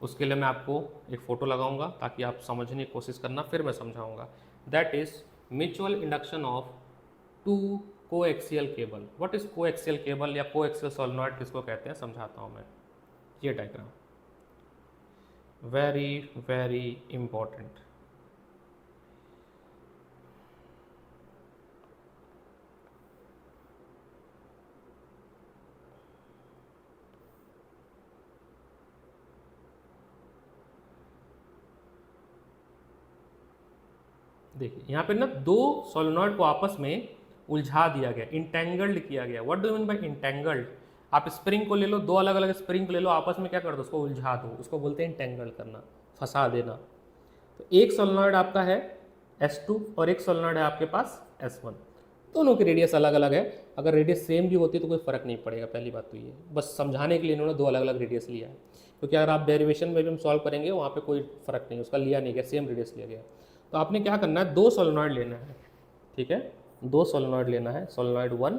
उसके लिए मैं आपको एक फ़ोटो लगाऊंगा ताकि आप समझने की कोशिश करना, फिर मैं समझाऊंगा। That is mutual induction of 2 coaxial cable. What is coaxial cable या कोएक्सियल सोलेनॉइड किसको कहते हैं समझाता हूँ मैं। ये डायग्राम वेरी इम्पोर्टेंट। देखिए यहाँ पे ना दो सोलेनॉइड को आपस में उलझा दिया गया, इंटेंगल्ड किया गया। What do mean by entangled? आप स्प्रिंग को ले लो, दो अलग अलग स्प्रिंग को ले लो, आपस में क्या कर दो, उसको उलझा दो, उसको बोलते हैं इंटेंगल करना, फंसा देना। तो एक सोलेनॉइड आपका है S2 और एक सोलेनॉइड है आपके पास S1, दोनों की रेडियस अलग अलग है। अगर रेडियस सेम भी होती तो कोई फर्क नहीं पड़ेगा, पहली बात तो ये, बस समझाने के लिए इन्होंने दो अलग अलग रेडियस लिया है, क्योंकि अगर आप डेरिवेशन में भी हम सॉल्व करेंगे वहाँ पे कोई फर्क नहीं, उसका लिया नहीं गया, सेम रेडियस लिया गया। तो आपने क्या करना है, दो सोलेनॉइड लेना है, ठीक है, दो सोलेनॉइड लेना है, सोलेनॉइड 1,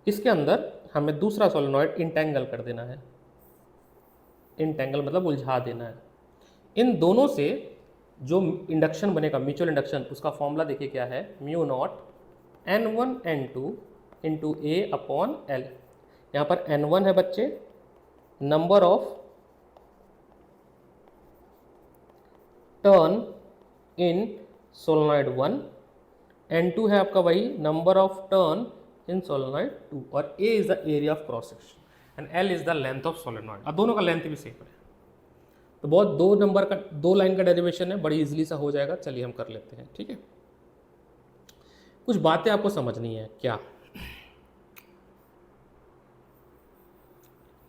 इसके अंदर हमें दूसरा सोलेनॉइड इंटेंगल कर देना है, इंटेंगल मतलब उलझा देना है। इन दोनों से जो इंडक्शन बनेगा, म्यूचुअल इंडक्शन, उसका फॉर्मूला देखिए क्या है, mu not N1 N2 into A upon L। यहाँ पर N1 है बच्चे number of turn in solenoid 1, N2 है आपका वही number of turn in solenoid 2, और A is the area of cross section and L is the length of solenoid. अब दोनों का लेंथ भी सेम है, तो बहुत दो नंबर का, दो लाइन का डेरिवेशन है, बड़ी इजीली सा हो जाएगा। चलिए हम कर लेते हैं, ठीक है। कुछ बातें आपको समझनी है क्या।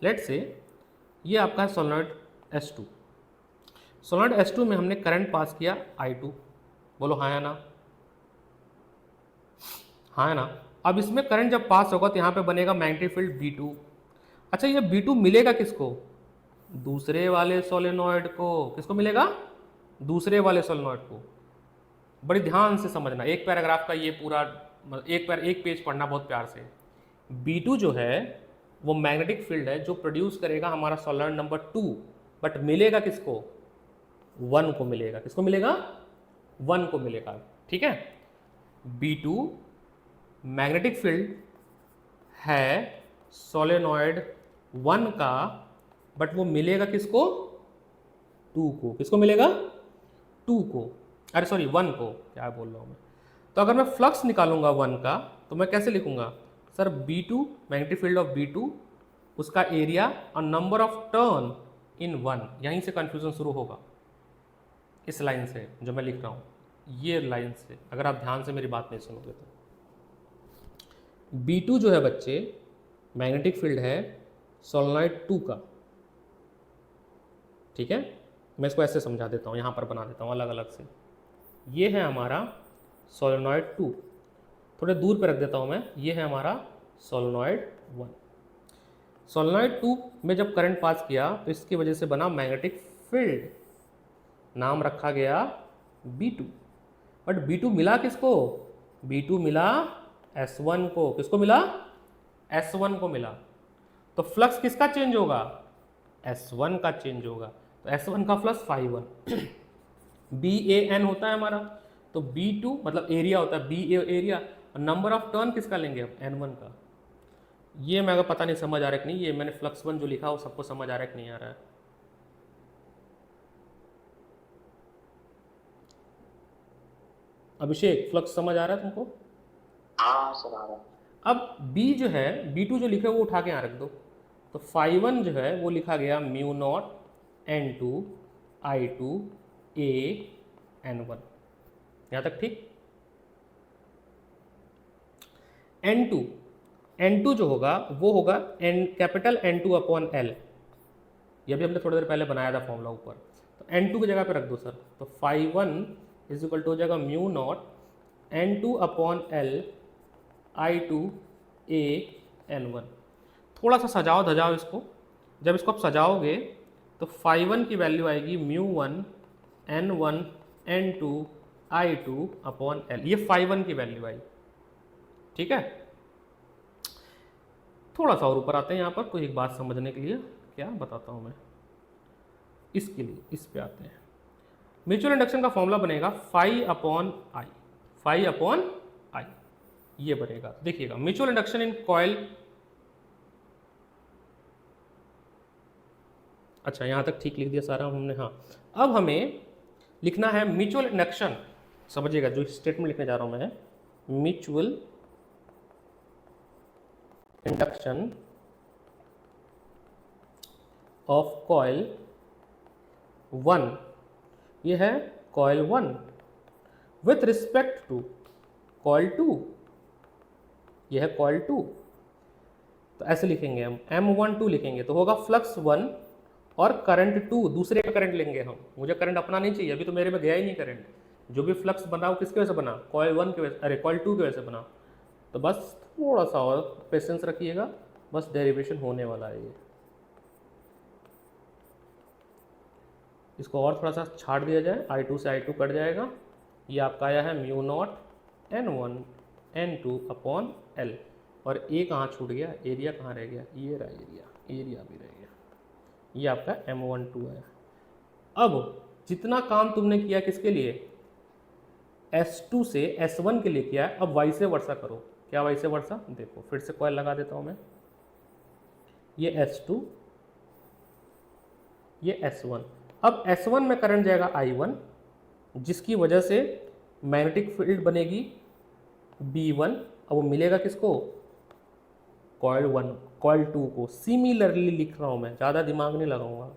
लेट्स से ये आपका है सोलेनॉइड S2, सोलेनॉइड S2 में हमने करंट पास किया I2, बोलो हाँ या ना, हाँ या ना। अब इसमें करंट जब पास होगा तो यहाँ पे बनेगा मैग्नेटिक फील्ड B2। अच्छा ये B2 मिलेगा किसको, दूसरे वाले सोलेनॉइड को। किसको मिलेगा, दूसरे वाले सोलेनॉइड को। बड़ी ध्यान से समझना, एक पैराग्राफ का ये पूरा एक पेज पढ़ना बहुत प्यार से। B2 जो है वो मैग्नेटिक फील्ड है जो प्रोड्यूस करेगा हमारा सोलेनॉइड नंबर 2, बट मिलेगा किसको, 1 को मिलेगा। किसको मिलेगा, 1 को मिलेगा, ठीक है। B2 मैग्नेटिक फील्ड है सोलेनॉइड 1 का, बट वो मिलेगा किसको, 2 को। किसको मिलेगा, 2 को, अरे सॉरी 1 को, क्या बोल रहा हूँ मैं। तो अगर मैं फ्लक्स निकालूंगा 1 का तो मैं कैसे लिखूंगा sir, B2 magnetic field of B2, उसका एरिया और नंबर ऑफ टर्न इन 1। यहीं से कंफ्यूजन शुरू होगा, इस लाइन से जो मैं लिख रहा हूँ, ये लाइन से, अगर आप ध्यान से मेरी बात नहीं सुनोगे तो। B2 जो है बच्चे मैग्नेटिक फील्ड है सोलेनॉइड 2 का, ठीक है। मैं इसको ऐसे समझा देता हूँ, यहाँ पर बना देता हूँ अलग अलग से। ये है हमारा सोलेनॉइड 2, थोड़े दूर पे रख देता हूँ मैं, ये है हमारा सोलेनॉइड 1। सोलेनॉइड 2 में जब करंट पास किया तो इसकी वजह से बना मैग्नेटिक फील्ड, नाम रखा गया B2। बट B2 मिला किसको, B2 मिला S1 को। किसको मिला, S1 को मिला। तो फ्लक्स किसका चेंज होगा, S1 का चेंज होगा। तो S1 का फ्लक्स φ1 BAN होता है हमारा, तो B2 मतलब एरिया होता है, BA एरिया, और नंबर ऑफ टर्न किसका लेंगे अब, N1 का। ये मैं अगर पता नहीं समझ आ रहा है कि नहीं, ये मैंने फ्लक्स 1 जो लिखा वो सबको समझ आ रहा है कि नहीं आ रहा है। अभिषेक फ्लक्स समझ आ रहा है तुमको, हाँ सर आ रहा है। अब B जो है, B2 जो लिखा है वो उठा के यहाँ रख दो, तो φ1 जो है वो लिखा गया mu naught N2 I2 A N1, यहाँ तक ठीक। N2 जो होगा वो होगा कैपिटल N2 अपॉन L, ये भी हमने थोड़ी देर पहले बनाया था फॉर्मूला ऊपर। तो N2 की जगह पे रख दो सर, तो φ1 इज इक्वल टू हो जाएगा mu naught N2 upon L I2 A N1। थोड़ा सा सजाओ धजाओ इसको, जब इसको आप सजाओगे तो φ1 की वैल्यू आएगी mu 1 N1 N2 I2 upon L, ये φ1 की वैल्यू आई, ठीक है। थोड़ा सा और ऊपर आते हैं यहाँ पर, कोई एक बात समझने के लिए क्या बताता हूँ मैं, इसके लिए इस पे आते हैं। म्यूचुअल इंडक्शन का फॉर्मूला बनेगा φ अपॉन आई, ये बनेगा। देखिएगा म्यूचुअल इंडक्शन इन कॉइल, अच्छा यहाँ तक ठीक लिख दिया सारा हमने, हाँ। अब हमें लिखना है म्यूचुअल इंडक्शन, समझिएगा जो स्टेटमेंट लिखने जा रहा हूँ मैं, म्यूचुअल इंडक्शन ऑफ कॉइल 1, ये है coil 1 with respect to coil 2, यह है कॉइल 2। तो ऐसे लिखेंगे हम M12 लिखेंगे तो होगा फ्लक्स 1 और करंट 2, दूसरे का करंट लेंगे हम, मुझे करंट अपना नहीं चाहिए, अभी तो मेरे में गया ही नहीं करंट। जो भी फ्लक्स बना वो किसकी वजह से बना, कॉइल 1 की वजह, अरे कॉइल 2 की वजह से बना। तो बस थोड़ा सा और पेशेंस रखिएगा, बस डेरिवेशन होने वाला है ये। इसको और थोड़ा सा छाट दिया जाए, I2 से I2 कट जाएगा। ये आपका आया है mu not N1 N2 upon L, और ए कहाँ छूट गया, एरिया कहाँ रह गया, ये रहा एरिया, एरिया भी रह गया। ये आपका M12 है। अब जितना काम तुमने किया किसके लिए, S2 से S1 के लिए किया है, अब वाइसे वर्सा करो। क्या वाइसे वर्सा, देखो फिर से कॉइल लगा देता हूँ मैं, ये S2, ये S1। अब S1 में करंट जाएगा I1, जिसकी वजह से मैग्नेटिक फील्ड बनेगी B1। अब वो मिलेगा किसको, कॉइल 1 कॉइल 2 को। सिमिलरली लिख रहा हूँ मैं, ज़्यादा दिमाग नहीं लगाऊंगा,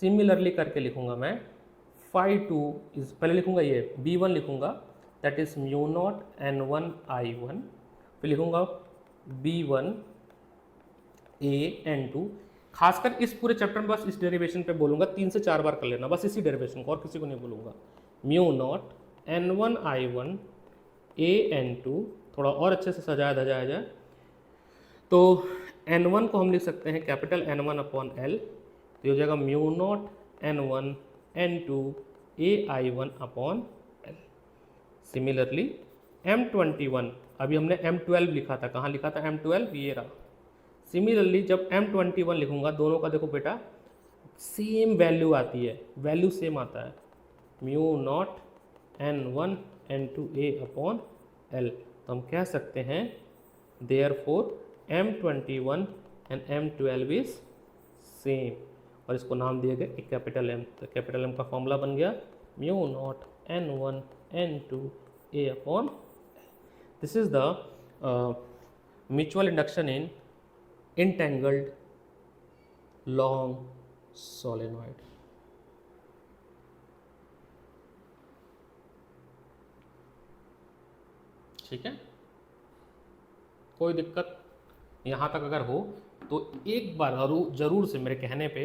सिमिलरली करके लिखूंगा मैं। phi2 इज, पहले लिखूंगा ये B1 लिखूंगा, that is mu naught N1 I1, फिर लिखूंगा B1 A N2। खासकर इस पूरे चैप्टर में बस इस डेरिवेशन पे बोलूंगा, 3 से 4 बार कर लेना बस इसी डेरिवेशन को, और किसी को नहीं बोलूंगा। Mu naught N1 I1 A N2, थोड़ा और अच्छे से सजाया धजाया जाए तो N1 को हम लिख सकते हैं कैपिटल N1 अपॉन L, तो ये हो जाएगा mu naught N1 N2 AI1 upon L। Similarly M21, अभी हमने M12 लिखा था, कहाँ लिखा था M12, ये रहा। सिमिलरली जब M21 लिखूंगा, दोनों का देखो बेटा सेम वैल्यू आती है, वैल्यू सेम आता है, mu not N1 N2A upon L। तो हम कह सकते हैं therefore M21 and M12 is same, और इसको नाम दिया गया एक कैपिटल M। तो कैपिटल M का फॉर्मूला बन गया mu naught N1 N2A upon. This is the mutual induction in entangled long solenoid। ठीक है, कोई दिक्कत यहाँ तक अगर हो तो एक बार जरूर से मेरे कहने पे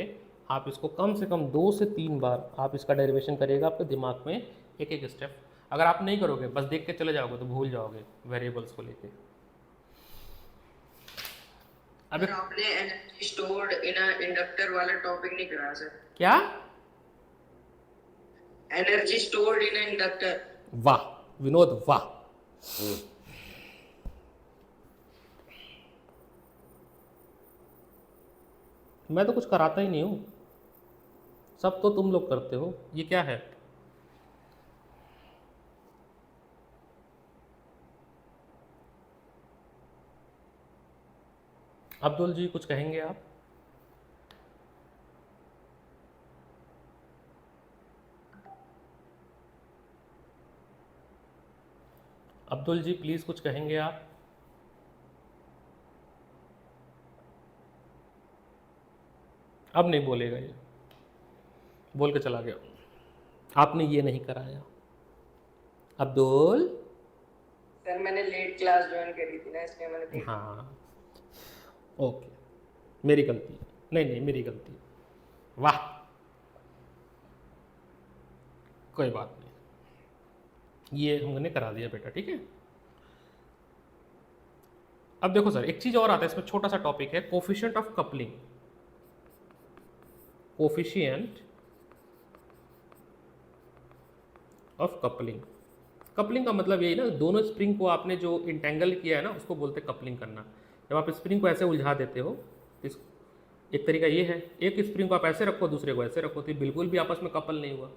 आप इसको कम से कम 2 से 3 बार आप इसका डेरिवेशन करिएगा, आपके दिमाग में एक एक स्टेप। अगर आप नहीं करोगे, बस देख के चले जाओगे तो भूल जाओगे वेरिएबल्स को लेके। अब आपने energy stored in a inductor वाला टॉपिक नहीं कराया सर। क्या, energy stored in a inductor. वाह विनोद वाह। मैं तो कुछ कराता ही नहीं हूँ, सब तो तुम लोग करते हो। ये क्या है, अब्दुल जी कुछ कहेंगे आप? अब्दुल जी प्लीज कुछ कहेंगे आप? अब नहीं बोलेगा, ये बोल के चला गया, आपने ये नहीं कराया। अब्दुल सर मैंने लेट क्लास ज्वाइन करी थी ना, इसलिए मैंने देखा। हाँ ओके, मेरी गलती है, नहीं नहीं मेरी गलती है, वाह कोई बात नहीं, ये हमने करा दिया बेटा, ठीक है। अब देखो सर एक चीज और आता है इसमें, छोटा सा टॉपिक है, coefficient of coupling. Coefficient of coupling, coupling का मतलब यही ना, दोनों स्प्रिंग को आपने जो इंटेंगल किया है ना उसको बोलते हैं कपलिंग करना। जब आप स्प्रिंग को ऐसे उलझा देते हो, इस एक तरीका ये है, एक स्प्रिंग को आप ऐसे रखो दूसरे को ऐसे रखो, तो बिल्कुल भी आपस में कपल नहीं हुआ,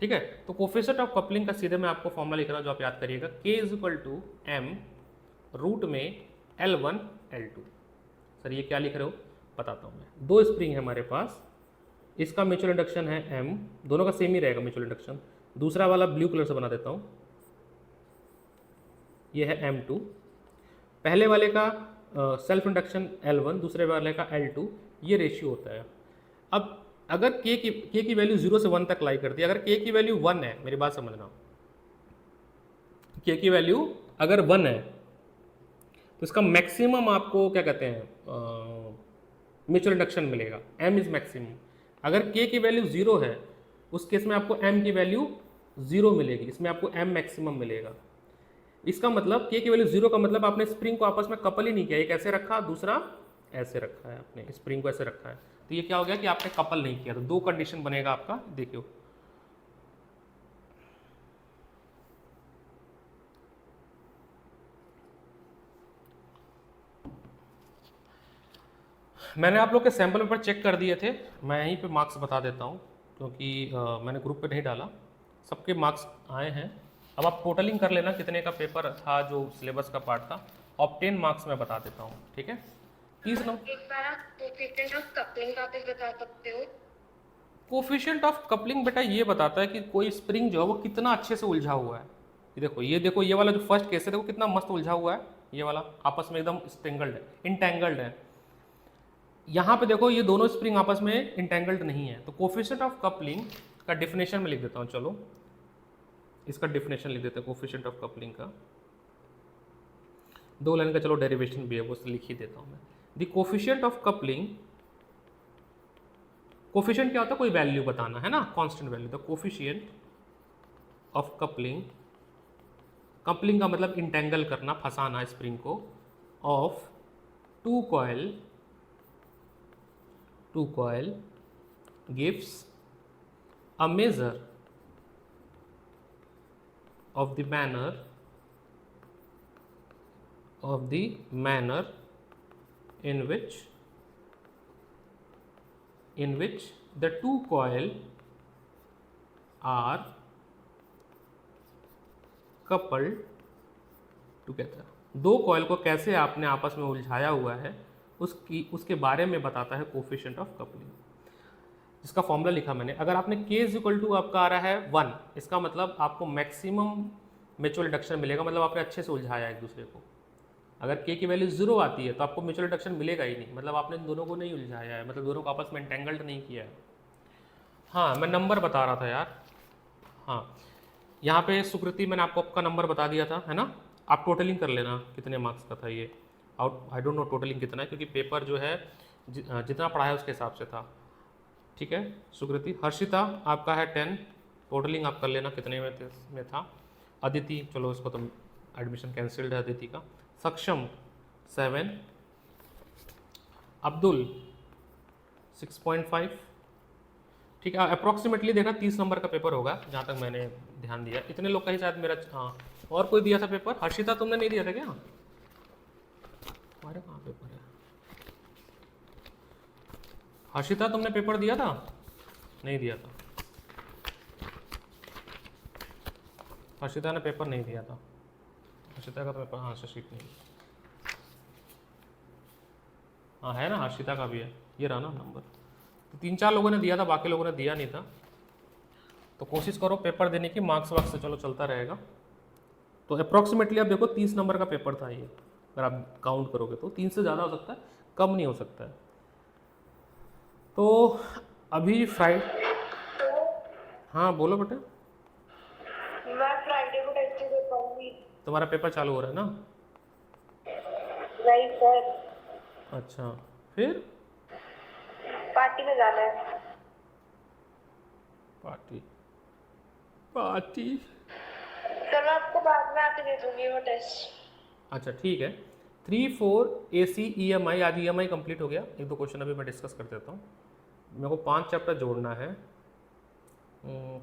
ठीक है। तो कोफिशिएंट ऑफ कपलिंग का सीधे मैं आपको फॉर्मूला लिख रहा हूँ जो आप याद करिएगा, K = M रूट में L1 L2। सर ये क्या लिख रहे हो, बताता हूँ मैं। दो स्प्रिंग है हमारे पास, इसका म्यूचुअल इंडक्शन है M, दोनों का सेम ही रहेगा म्यूचुअल इंडक्शन। दूसरा वाला ब्लू कलर से बना देता हूँ, ये है M2। पहले वाले का सेल्फ इंडक्शन L1, दूसरे वाले का L2, ये रेशियो होता है। अब अगर k की वैल्यू 0 से 1 तक लाई करती है, अगर k की वैल्यू 1 है, मेरी बात समझना, k की वैल्यू अगर 1 है तो इसका मैक्सिमम आपको क्या कहते हैं म्यूचुअल इंडक्शन मिलेगा, m इज मैक्सिमम। अगर k की वैल्यू 0 है उस केस में आपको m की वैल्यू 0 मिलेगी, इसमें आपको m मैक्सिमम मिलेगा। इसका मतलब k की वैल्यू 0 का मतलब आपने स्प्रिंग को आपस में कपल ही नहीं किया, एक ऐसे रखा दूसरा ऐसे रखा है, आपने स्प्रिंग को ऐसे रखा है, तो ये क्या हो गया कि आपने कपल नहीं किया, तो दो कंडीशन बनेगा आपका, देखियो। मैंने आप लोग के सैंपल पेपर चेक कर दिए थे, मैं यहीं पे मार्क्स बता देता हूँ क्योंकि मैंने ग्रुप पे नहीं डाला, सबके मार्क्स आए हैं। अब आप टोटलिंग कर लेना कितने का पेपर था जो सिलेबस का पार्ट था, ऑब्टेन मार्क्स मैं बता देता हूँ, ठीक है। 30 नंबर। एक बार आप कोफिशिएंट ऑफ कपलिंग का भी बता सकते हो? कोफिशिएंट ऑफ कपलिंग बेटा ये बताता है कि कोई स्प्रिंग जो है वो कितना अच्छे से उलझा हुआ है। ये देखो ये वाला जो फर्स्ट केस है देखो कितना मस्त उलझा हुआ है, ये वाला आपस में एकदम स्ट्रेंगल्ड है, इंटेंगल्ड है। यहाँ पे देखो ये दोनों स्प्रिंग आपस में इंटेंगल्ड नहीं है, तो कोफिशिएंट ऑफ कपलिंग का डिफिनेशन में लिख देता हूँ, चलो इसका डिफिनेशन लिख देते हैं कोफिशिएंट ऑफ कपलिंग का, 2 लाइन का चलो डेरिवेशन भी है वो लिख ही देता हूँ मैं। The coefficient of coupling, coefficient क्या होता है, कोई वैल्यू बताना है ना, constant value. The coefficient of coupling, coupling का मतलब इंटेंगल करना, फंसाना स्प्रिंग को, of two coil gives a measure of the manner in which the two coil are coupled together। दो कॉइल को कैसे आपने आपस में उलझाया हुआ है उसके बारे में बताता है कोफिशिएंट ऑफ कपलिंग, जिसका फॉर्मूला लिखा मैंने। अगर आपने k इक्वल टू आपका आ रहा है 1, इसका मतलब आपको मैक्सिमम म्यूचुअल इंडक्शन मिलेगा, मतलब आपने अच्छे से उलझाया एक दूसरे को। अगर k की वैल्यू 0 आती है तो आपको म्यूचुअल इंडक्शन मिलेगा ही नहीं, मतलब आपने दोनों को नहीं उलझाया है, मतलब दोनों को आपस में एंटेंगल्ड नहीं किया है। हाँ मैं नंबर बता रहा था यार, हाँ यहाँ पे सुकृति मैंने आपको आपका नंबर बता दिया था, है ना। आप टोटलिंग कर लेना कितने मार्क्स का था ये, आई डोंट नो टोटलिंग कितना है क्योंकि पेपर जो है जितना पढ़ा है उसके हिसाब से था, ठीक है। सुकृति, हर्षिता आपका है 10, टोटलिंग आप कर लेना कितने में था। अदिति, चलो इसको तो एडमिशन कैंसिल्ड है अदिति का। सक्षम 7, अब्दुल 6.5, ठीक है। अप्रॉक्सीमेटली देखना 30 नंबर का पेपर होगा जहाँ तक मैंने ध्यान दिया, इतने लोग का ही शायद मेरा। हाँ और कोई दिया था पेपर? हर्षिता तुमने नहीं दिया था क्या? हमारे कहाँ पेपर है? हर्षिता तुमने पेपर दिया था? नहीं दिया था, हर्षिता ने पेपर नहीं दिया था। हर्षिता का तो पेपर, हाँ शीट नहीं, हाँ है ना, हर्षिता का भी है, ये रहा ना नंबर। तो 3-4 लोगों ने दिया था, बाकी लोगों ने दिया नहीं था। तो कोशिश करो पेपर देने की, मार्क्स वार्क्स से चलो चलता रहेगा। तो अप्रॉक्सीमेटली आप देखो 30 नंबर का पेपर था ये, अगर आप काउंट करोगे तो 3 से ज़्यादा हो सकता है, कम नहीं हो सकता है। तो अभी फ्राइडे, हाँ बोलो बेटा। मैं फ्राइडे को टेस्ट दे पाऊंगी। तुम्हारा पेपर चालू हो रहा है ना? नहीं सर। अच्छा, फिर पार्टी में जाना है। पार्टी सर मैं आपको बाद में आके दे दूंगी वो टेस्ट। अच्छा ठीक है। 3-4 AC EMI, आज EMI कंप्लीट हो गया। 1-2 क्वेश्चन अभी मैं डिस्कस कर देता हूँ। मेरे को 5 चैप्टर जोड़ना है।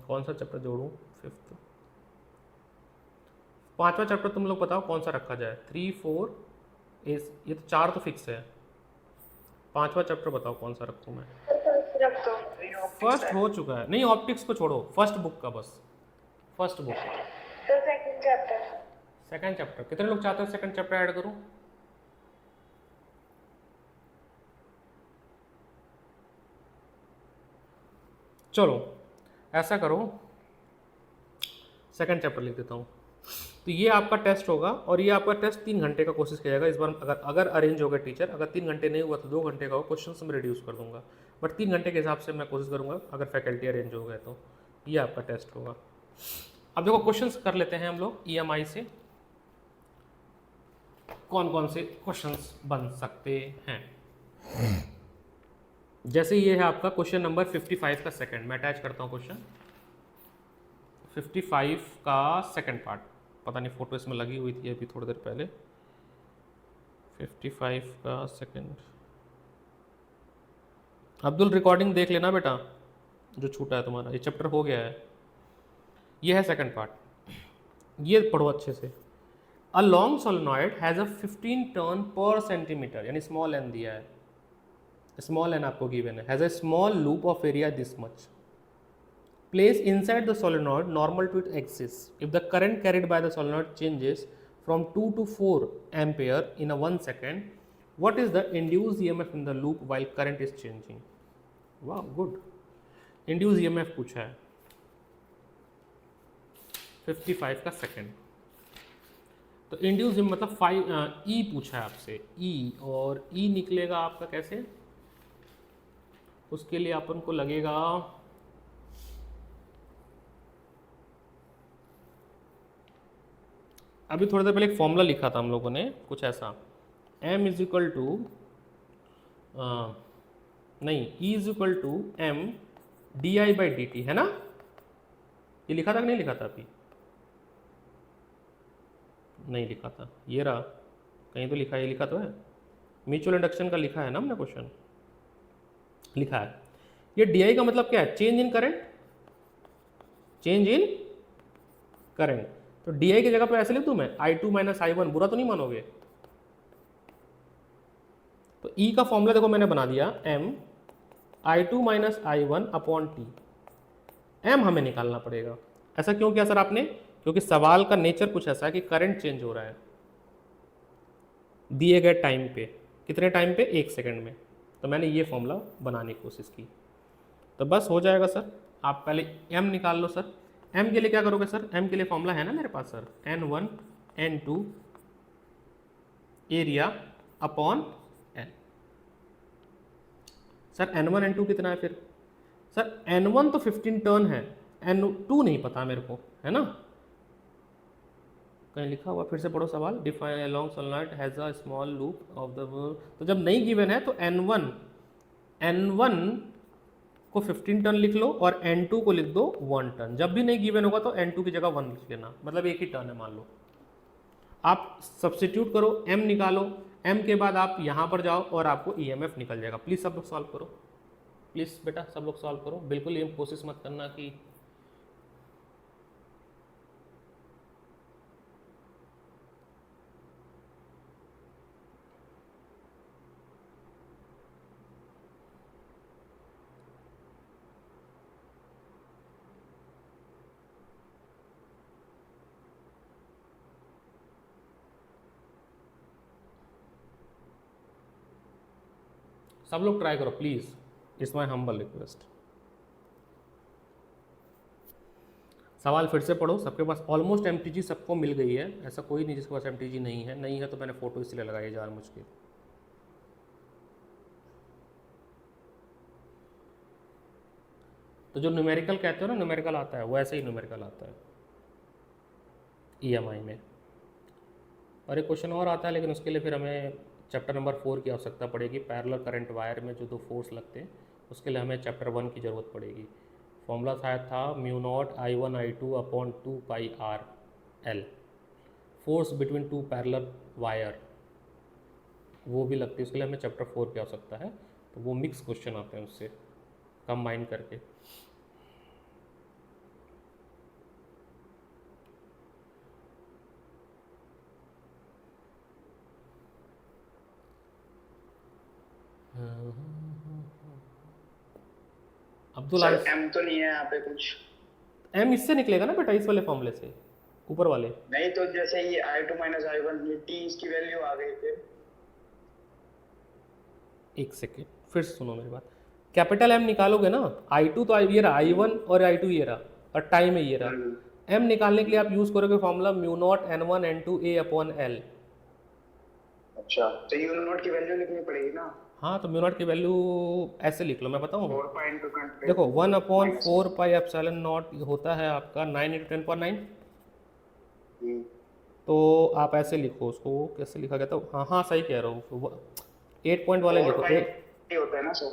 कौन सा चैप्टर जोड़ूँ? 5th, 5वां चैप्टर तुम लोग बताओ कौन सा रखा जाए। 3-4 ये तो 4 तो फिक्स है, 5वां चैप्टर बताओ कौन सा रखूँ मैं। रख दो। फर्स्ट हो चुका है, नहीं ऑप्टिक्स को छोड़ो, फर्स्ट बुक का बस, फर्स्ट बुक। तो सेकंड चैप्टर। सेकंड चैप्टर कितने लोग चाहते हो सेकंड चैप्टर ऐड करूँ? चलो ऐसा करो, सेकंड चैप्टर लिख देता हूँ। तो ये आपका टेस्ट होगा और ये आपका टेस्ट 3 घंटे का कोशिश किया जाएगा इस बार। अगर अरेंज होगा टीचर, अगर 3 घंटे नहीं हुआ तो 2 घंटे का हो, क्वेश्चन मैं रिड्यूस कर दूंगा। बट 3 घंटे के हिसाब से मैं कोशिश करूँगा अगर फैकल्टी अरेंज हो गए तो। ये आपका टेस्ट होगा। अब देखो क्वेश्चंस कर लेते हैं हम लोग EMI से, कौन कौन से क्वेश्चंस बन सकते हैं। जैसे ये है आपका क्वेश्चन नंबर 55 का सेकंड, मैं अटैच करता हूँ क्वेश्चन 55 का सेकंड पार्ट। पता नहीं फोटो इसमें लगी हुई थी अभी थोड़ी देर पहले। 55 का सेकंड, अब्दुल रिकॉर्डिंग देख लेना बेटा जो छूटा है तुम्हारा, ये चैप्टर हो गया है। ये है सेकंड पार्ट, ये पढ़ो अच्छे से। A long solenoid has a 15 turn पर सेंटीमीटर, यानी स्मॉल एन दिया है, स्मॉल एन आपको गिवन है, has a small loop of area this much, place inside the solenoid normal to its axis. If the current carried by the solenoid changes from 2 to 4 ampere in a 1 second, what is the induced EMF in the loop while current is changing? Wow, good. Induced EMF पूछा है 55 का second. तो induce मतलब 5 E पूछा है आपसे, E, और E निकलेगा आपका कैसे, उसके लिए अपन को लगेगा अभी थोड़ी देर पहले एक फॉर्मूला लिखा था हम लोगों ने कुछ ऐसा, M इज इक्वल टू नहीं E is equal to M di/dt, है ना? ये लिखा था कि नहीं लिखा था? अभी नहीं लिखा था, ये रहा कहीं तो लिखा है, ये लिखा तो है, म्यूचुअल इंडक्शन का लिखा है ना हमने क्वेश्चन, लिखा है। ये di का मतलब क्या है? Change in current, change in current. तो di की जगह पे ऐसे लिख दूं मैं I2 माइनस I1, बुरा तो नहीं मानोगे? तो E का फॉर्मूला देखो मैंने बना दिया, M I2 minus I1 upon T। M हमें निकालना पड़ेगा। ऐसा क्यों किया सर आपने? क्योंकि सवाल का नेचर कुछ ऐसा है कि करंट चेंज हो रहा है दिए गए टाइम पे। कितने टाइम पे? 1 सेकंड में। तो मैंने ये फॉर्मूला बनाने की कोशिश की, तो बस हो जाएगा सर। आप पहले M निकाल लो सर। M के लिए क्या करोगे सर? M के लिए फॉर्मूला है ना मेरे पास sir, N1 N2 area upon L। Sir N1 N2 कितना है फिर? सर N1 तो 15 टर्न है, N2 नहीं पता मेरे को, है ना? कहीं लिखा हुआ, फिर से पढ़ो सवाल। Define a long solenoid has a small loop of the, तो जब नहीं गिवन है तो N1 को 15 टर्न लिख लो और N2 को लिख दो 1 टर्न। जब भी नहीं गिवन होगा तो N2 की जगह 1 लिख लेना, मतलब एक ही टर्न है मान लो। आप सब्स्टिट्यूट करो, M निकालो, M के बाद आप यहाँ पर जाओ और आपको EMF निकल जाएगा। प्लीज़ सब लोग सॉल्व करो, प्लीज़ बेटा सब लोग सॉल्व करो। बिल्कुल ये कोशिश मत करना कि सब लोग ट्राई करो please, it's my humble request. सवाल फिर से पढ़ो, सबके पास ऑलमोस्ट MTG सबको मिल गई है, ऐसा कोई नहीं जिसके पास MTG नहीं है। नहीं है तो मैंने फ़ोटो इसलिए लगाई जा मुझके। तो जो न्यूमेरिकल कहते हो ना, न्यूमेरिकल आता है वो ऐसे ही न्यूमेरिकल आता है EMI में। और एक क्वेश्चन और आता है, लेकिन उसके लिए फिर हमें चैप्टर नंबर 4 की आवश्यकता पड़ेगी। पैरेलल करंट वायर में जो 2 फोर्स लगते हैं उसके लिए हमें चैप्टर 1 की ज़रूरत पड़ेगी। फॉर्मूला शायद था μ0 I1 I2 अपॉन 2 पाई R L, force between 2 parallel wire, वो भी लगती है। उसके लिए हमें चैप्टर 4 की आवश्यकता है। तो वो मिक्स क्वेश्चन आते हैं उससे कंबाइन करके। अब्दुल सर M तो नहीं है यहाँ पे कुछ? M इससे निकलेगा ना बेटा, इस वाले फॉर्मूले से, ऊपर वाले। नहीं तो जैसे ये I2 माइनस I1, ये T इसकी वैल्यू आ गई थी। एक सेकेंड फिर सुनो मेरी बात। कैपिटल M निकालोगे ना, I2 तो ये रहा, I1 और I2 ये रहा, और टाइम है ये रहा। M निकालने के लिए आप यूज करोगे formula μ0 N1 N2 A upon L। अच्छा, तो U0 की वैल्यू लिखनी पड़ेगी ना? हाँ तो म्यू नॉट की वैल्यू ऐसे लिख लो, मैं बताऊँ। 4.2 देखो 1/4 पाई एप्सिलॉन नॉट होता है आपका 9 × 10⁹। तो आप ऐसे लिखो उसको, कैसे लिखा गया था, हाँ हाँ सही कह रहा हूँ, 8 पॉइंट वाले 4 लिखो। पाई होता है ना सर?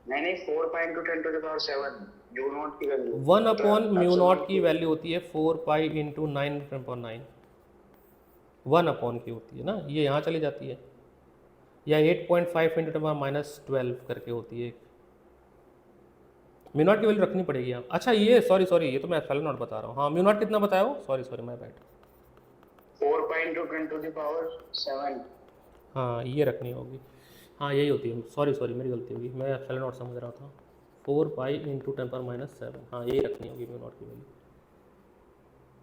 नहीं, 4 × 10⁻⁷ म्यू नॉट की वैल्यू 1/म्यू नॉट की वैल्यू होती है 4 पाई × 9 × 9। 1/ की होती है ना, ये यहाँ चली जाती है, या 8.5 × 10⁻12 करके होती है। म्यू नॉट की वैल्यू रखनी पड़ेगी यहाँ। अच्छा ये सॉरी ये तो मैं एप्सिलॉन नॉट बता रहा हूँ। हाँ म्यू नॉट कितना बताया हो, सॉरी माय बैड। 4 पाई × 10⁻⁷। हाँ ये रखनी होगी, हाँ यही होती है, सॉरी मेरी गलती होगी, मैं एप्सिलॉन नॉट समझ रहा था। 4 पाई × 10⁻⁷, हाँ यही रखनी होगी म्यू नॉट की वैल्यू,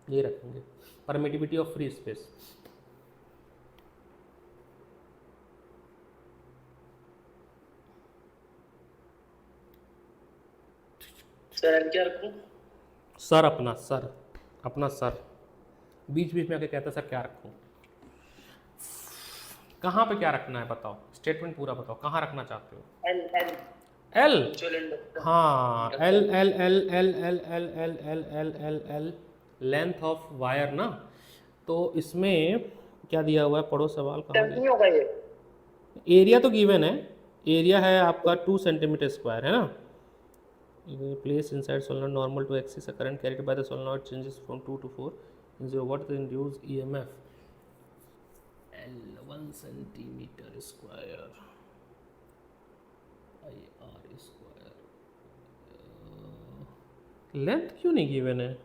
ये रखेंगे। Permittivity of free space. Sir क्या रखूं? सर अपना सर बीच बीच में आके कहता है सर क्या रखूं। कहाँ पे क्या रखना है बताओ, स्टेटमेंट पूरा बताओ, कहाँ रखना चाहते हो। L L L, mutual inductor. हाँ L L L L L L L L L L L length of wire ना। तो इसमें क्या दिया हुआ है, पढ़ो सवाल कहाँ नहीं होगा ये। एरिया तो गिवन है, एरिया है आपका 2 सेंटीमीटर स्क्वायर है ना। Place inside solenoid normal to axis, current carried by the solenoid changes from 2 to 4 in 0 what the induced EMF L 1 centimetre square I R square. Length क्यों नहीं given है,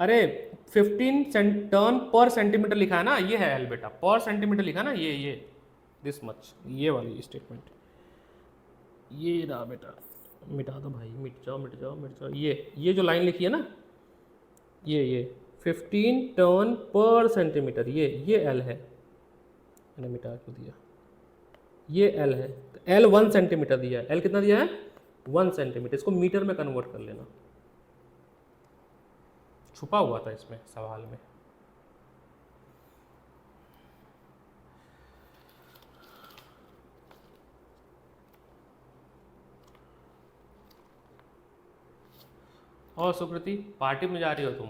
अरे 15 turn पर centimetre लिखा है ना, ये है एल बेटा, पर सेंटीमीटर लिखा है ना, ये दिस मच, ये वाली स्टेटमेंट, ये रहा बेटा, मिटा दो भाई, मिट जाओ। ये जो लाइन लिखी है ना, ये 15 टर्न पर सेंटीमीटर, ये एल है, मैंने मिटा क्यों दिया, ये एल है, एल 1 सेंटीमीटर दिया है, एल कितना दिया है 1 सेंटीमीटर, इसको मीटर में कन्वर्ट कर लेना, छुपा हुआ था इसमें सवाल में। और सुकृति पार्टी में जा रही हो तुम?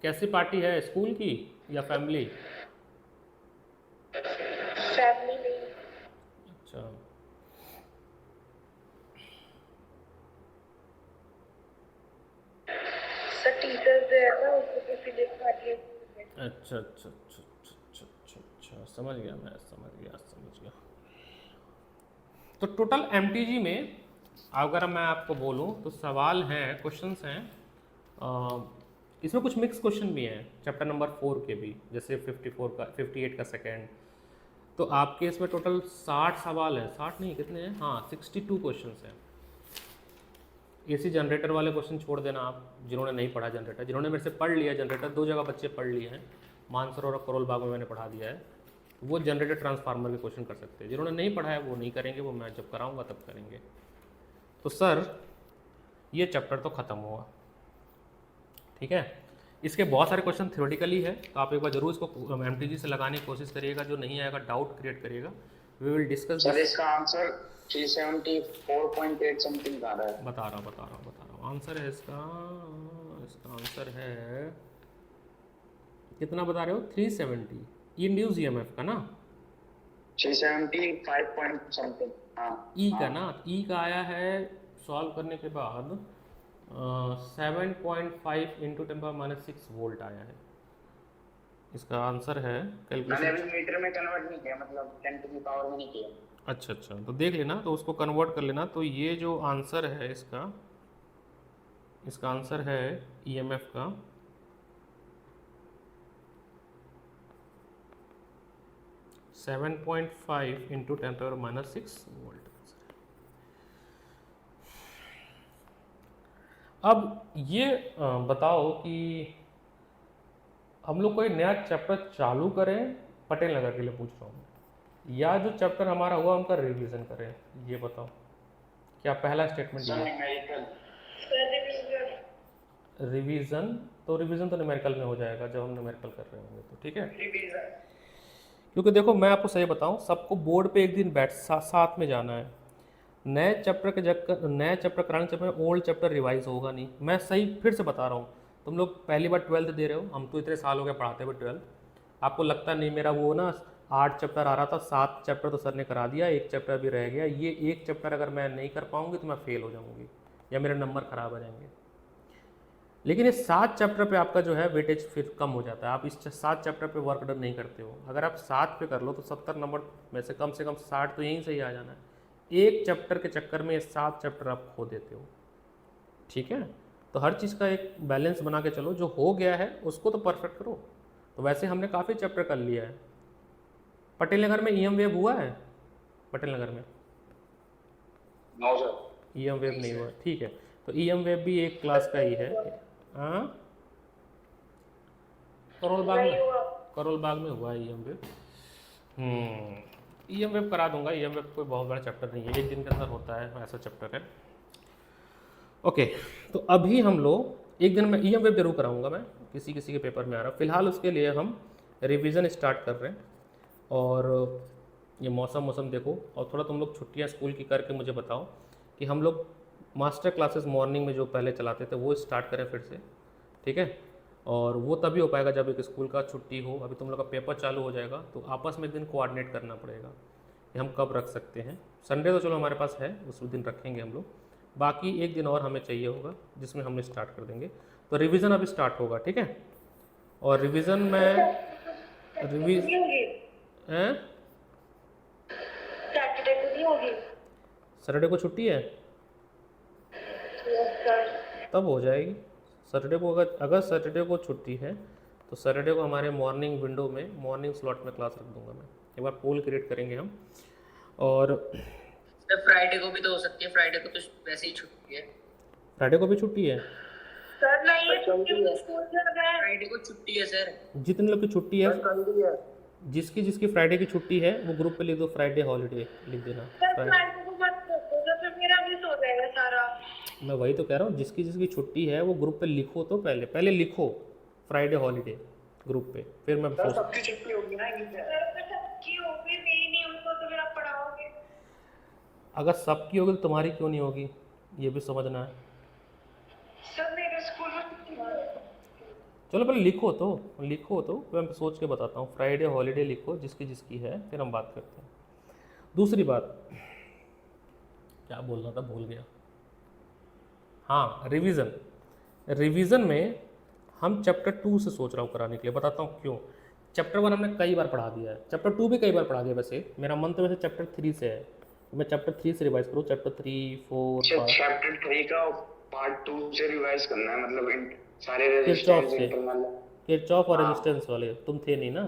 कैसी पार्टी है, स्कूल की या फैमिली? फैमिली नहीं। अच्छा सर टीचर्स डे है ना, उसको किसी ने पार्टी। अच्छा, समझ गया। तो टोटल एमटीजी में अगर मैं आपको बोलूं तो सवाल हैं, क्वेश्चंस हैं, इसमें कुछ मिक्स क्वेश्चन भी हैं चैप्टर नंबर 4 के भी, जैसे 54 का 58 का सेकेंड। तो आपके इसमें टोटल 60 सवाल हैं, 60 नहीं कितने हैं, हाँ 62 क्वेश्चंस हैं। एसी जनरेटर वाले क्वेश्चन छोड़ देना आप, जिन्होंने नहीं पढ़ा जनरेटर, जिन्होंने मेरे से पढ़ लिया जनरेटर, 2 जगह बच्चे पढ़ लिए हैं, मानसरोवर और करोल बाग में मैंने पढ़ा दिया है, वो जनरेटर ट्रांसफार्मर के क्वेश्चन कर सकते हैं। जिन्होंने नहीं पढ़ा है वो नहीं करेंगे, वो मैं जब कराऊंगा तब करेंगे। तो सर ये चैप्टर तो ख़त्म हुआ, ठीक है। इसके बहुत सारे क्वेश्चन थ्योरेटिकली है, तो आप एक बार जरूर इसको एमटीजी से लगाने की कोशिश करिएगा, जो नहीं आएगा डाउट क्रिएट करिएगा। वी विल डिस्कस सर इसका आंसर 374.8 समथिंग का रहा है। बता रहा हूँ आंसर है इसका आंसर है कितना बता रहे हो, 370 इंड्यूस ईएमएफ का ना, 375 पॉइंट समथिंग। हाँ ई का ना, ई का आया है सॉल्व करने के बाद 7.5 × 10⁻6 वोल्ट आया है। इसका आंसर है मैंने कैलकुलेशन। अभी मीटर में कन्वर्ट नहीं किया, मतलब 10 की पावर में नहीं किया। अच्छा, तो देख लेना, तो उसको कन्वर्ट कर लेना। तो ये जो आंसर है इसका आंसर है ईएमएफ का 7.5 × 10⁻6 वोल्ट। अब ये बताओ कि हम लोग कोई नया चैप्टर चालू करें, पटेल नगर के लिए पूछ रहा हूँ। या जो चैप्टर हमारा हुआ उनका रिवीजन करें, ये बताओ क्या पहला स्टेटमेंट सर ये न्यूमेरिकल। रिवीजन, तो रिवीजन तो न्यूमेरिकल में हो जाएगा जब हम न्यूमेरिकल कर रहे होंगे तो, ठीक है। क्योंकि देखो मैं आपको सही बताऊं, सबको बोर्ड पे एक दिन बैठ साथ में जाना है। नए चैप्टर कराने के चक्कर में ओल्ड चैप्टर रिवाइज होगा नहीं। मैं सही फिर से बता रहा हूँ, तुम लोग पहली बार 12th दे रहे हो, हम तो इतने साल हो गए पढ़ाते हुए 12th। आपको लगता नहीं मेरा वो ना 8 चैप्टर आ रहा था, 7 चैप्टर तो सर ने करा दिया, एक चैप्टर भी रह गया, ये एक चैप्टर अगर मैं नहीं कर पाऊँगी तो मैं फेल हो जाऊँगी या मेरे नंबर खराब हो जाएंगे। लेकिन इस 7 चैप्टर पे आपका जो है वेटेज फिर कम हो जाता है। आप इस 7 चैप्टर पे वर्क डन नहीं करते हो। अगर आप 7 पे कर लो तो 70 नंबर में से कम 60 तो यहीं से ही आ जाना है। एक चैप्टर के चक्कर में 7 चैप्टर आप खो देते हो, ठीक है। तो हर चीज़ का एक बैलेंस बना के चलो, जो हो गया है उसको तो परफेक्ट करो। तो वैसे हमने काफ़ी चैप्टर कर लिया है। पटेल नगर में ईएम वेव हुआ है? पटेल नगर में नो सर। ईएम वेव नहीं हुआ, ठीक है। तो ईएम वेव भी एक क्लास का ही है। हाँ, करोल बाग में हुआ है ईएम वेव। ईएम वेव करा दूंगा। ईएम वेव कोई बहुत बड़ा चैप्टर नहीं है, एक दिन के अंदर होता है, ऐसा चैप्टर है। ओके, तो अभी हम लोग एक दिन में ईएम वेव जरूर कराऊंगा मैं, किसी किसी के पेपर में आ रहा। फिलहाल उसके लिए हम रिवीजन स्टार्ट कर रहे हैं। और ये मौसम देखो, और थोड़ा तुम लोग छुट्टियां स्कूल की करके मुझे बताओ कि हम लोग मास्टर क्लासेस मॉर्निंग में जो पहले चलाते थे वो स्टार्ट करें फिर से, ठीक है। और वो तभी हो पाएगा जब एक स्कूल का छुट्टी हो। अभी तुम लोग का पेपर चालू हो जाएगा तो आपस में एक दिन कोऑर्डिनेट करना पड़ेगा कि हम कब रख सकते हैं। संडे तो चलो हमारे पास है, उस दिन रखेंगे हम लोग। बाकी एक दिन और हमें चाहिए होगा जिसमें हम स्टार्ट कर देंगे। तो रिवीजन अभी स्टार्ट होगा, ठीक है। और रिवीजन में हैं, सैटरडे को नहीं होगी? सैटरडे को छुट्टी है तब हो जाएगी। सैटरडे को अगर सैटरडे को छुट्टी है तो सैटरडे को हमारे मॉर्निंग विंडो में, मॉर्निंग स्लॉट में क्लास रख दूंगा मैं। एक बार पोल क्रिएट करेंगे हम। और सर फ्राइडे को भी तो हो सकती है, फ्राइडे को तो वैसे ही छुट्टी है। फ्राइडे को भी छुट्टी है? सर नहीं है, छुट्टी स्कूल से लगा है। फ्राइडे को छुट्टी है सर। जितने लोग की छुट्टी है, जिसकी जिसकी फ्राइडे की छुट्टी है वो ग्रुप पे लिख दो, फ्राइडे हॉलीडे लिख देना। सर फ्राइडे को मत सोचो, तो फिर मेरा मिस हो जाएगा सारा। मैं वही तो कह रहा हूँ, जिसकी जिसकी छुट्टी है वो ग्रुप पे लिखो। तो पहले लिखो फ्राइडे हॉलीडे ग्रुप पे, फिर मैं सर सबकी छुट्टी होगी ना इस दिन? सर फिर सबकी होगी, मेरी नहीं, उनको तो फिर आप पढ़ाओगे। अगर सबकी होगी तो तुम्हारी क्यों नहीं होगी, ये भी समझना है। सर मेरे स्कूल में छुट्टी है। चलो पहले लिखो तो मैं सोच के बताता हूँ। फ्राइडे हॉलीडे लिखो जिसकी जिसकी है, फिर हम बात करते हैं। दूसरी बात क्या बोल रहा था, भूल गया। हाँ, रिवीजन में हम चैप्टर 2 से सोच रहा हूँ कराने के लिए। बताता हूँ क्यों। चैप्टर 1 हमने कई बार पढ़ा दिया है, चैप्टर 2 भी कई बार पढ़ा दिया। वैसे मेरा मन तो वैसे चैप्टर 3 से है, तो मैं चैप्टर 3 से रिवाइज करूँ। चैप्टर 3, 4, 5 चैप्टर 3 का पार्ट 2 से रिवाइज करना है, मतलब इन सारे किरचॉफ रेजिस्टेंस से, इंटरनल। किरचॉफ और रेजिस्टेंस वाले तुम थे नहीं ना।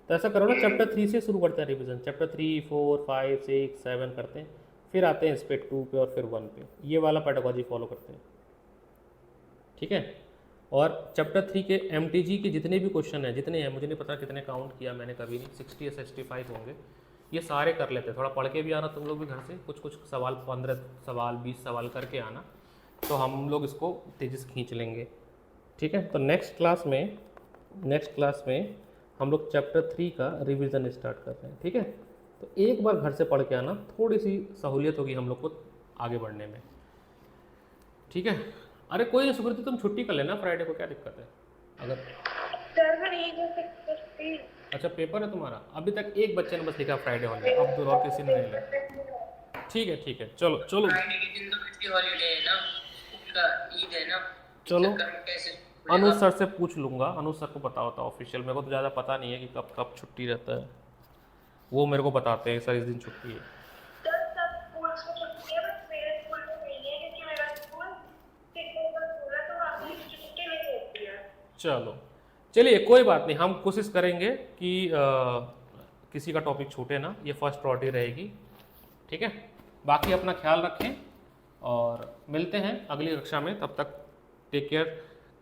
तो ऐसा करो ना, चैप्टर 3 से शुरू करते हैं रिवीजन। चैप्टर 3, 4, 5, 6, 7 करते हैं, फिर आते हैं इस पे 2 पे और फिर 1 पे। ये वाला पेडागोजी फॉलो करते हैं, ठीक है। और चैप्टर 3 के MTG के जितने भी क्वेश्चन हैं, जितने हैं मुझे नहीं पता कितने काउंट किया मैंने, कभी नहीं, 60 या 65 होंगे। ये सारे कर लेते हैं। थोड़ा पढ़ के भी आना तुम लोग भी घर से, कुछ सवाल, 15 सवाल 20 सवाल करके आना, तो हम लोग इसको तेज़ी से खींच लेंगे, ठीक है। तो नेक्स्ट क्लास में हम लोग चैप्टर 3 का रिवीजन स्टार्ट कर रहे हैं, ठीक है। तो एक बार घर से पढ़ के आना, थोड़ी सी सहूलियत होगी हम लोग को आगे बढ़ने में, ठीक है। अरे कोई नहीं सुकृति, तुम छुट्टी कर लेना फ्राइडे को, क्या दिक्कत है अगर। सर मैं नहीं कर सकती। अच्छा पेपर है तुम्हारा? अभी तक एक बच्चे ने बस लिखा फ्राइडे हॉलीडे, अब दूर और किसी ने नहीं लिखा। ठीक है, चलो फ्राइडे के दिन तो वैसे हॉलीडे है ना, उनका ईद है ना। चलो कैसे अनु सर से पूछ लूँगा, अनु सर को पता होता है ऑफिशियल। मेरे को तो ज़्यादा पता नहीं है कि कब कब छुट्टी रहता है, वो मेरे को बताते हैं सर इस दिन छुट्टी है। सर सब स्कूल्स में छुट्टी है, बस मेरे स्कूल में नहीं है, क्योंकि मेरा स्कूल सिक्स का स्कूल है, तो वहाँ पे छुट्टी नहीं होती है। चलिए कोई बात नहीं, हम कोशिश करेंगे कि किसी का टॉपिक छूटे ना, ये फर्स्ट प्रायोरिटी रहेगी, ठीक है। बाकी अपना ख्याल रखें और मिलते हैं अगली कक्षा में। तब तक take care,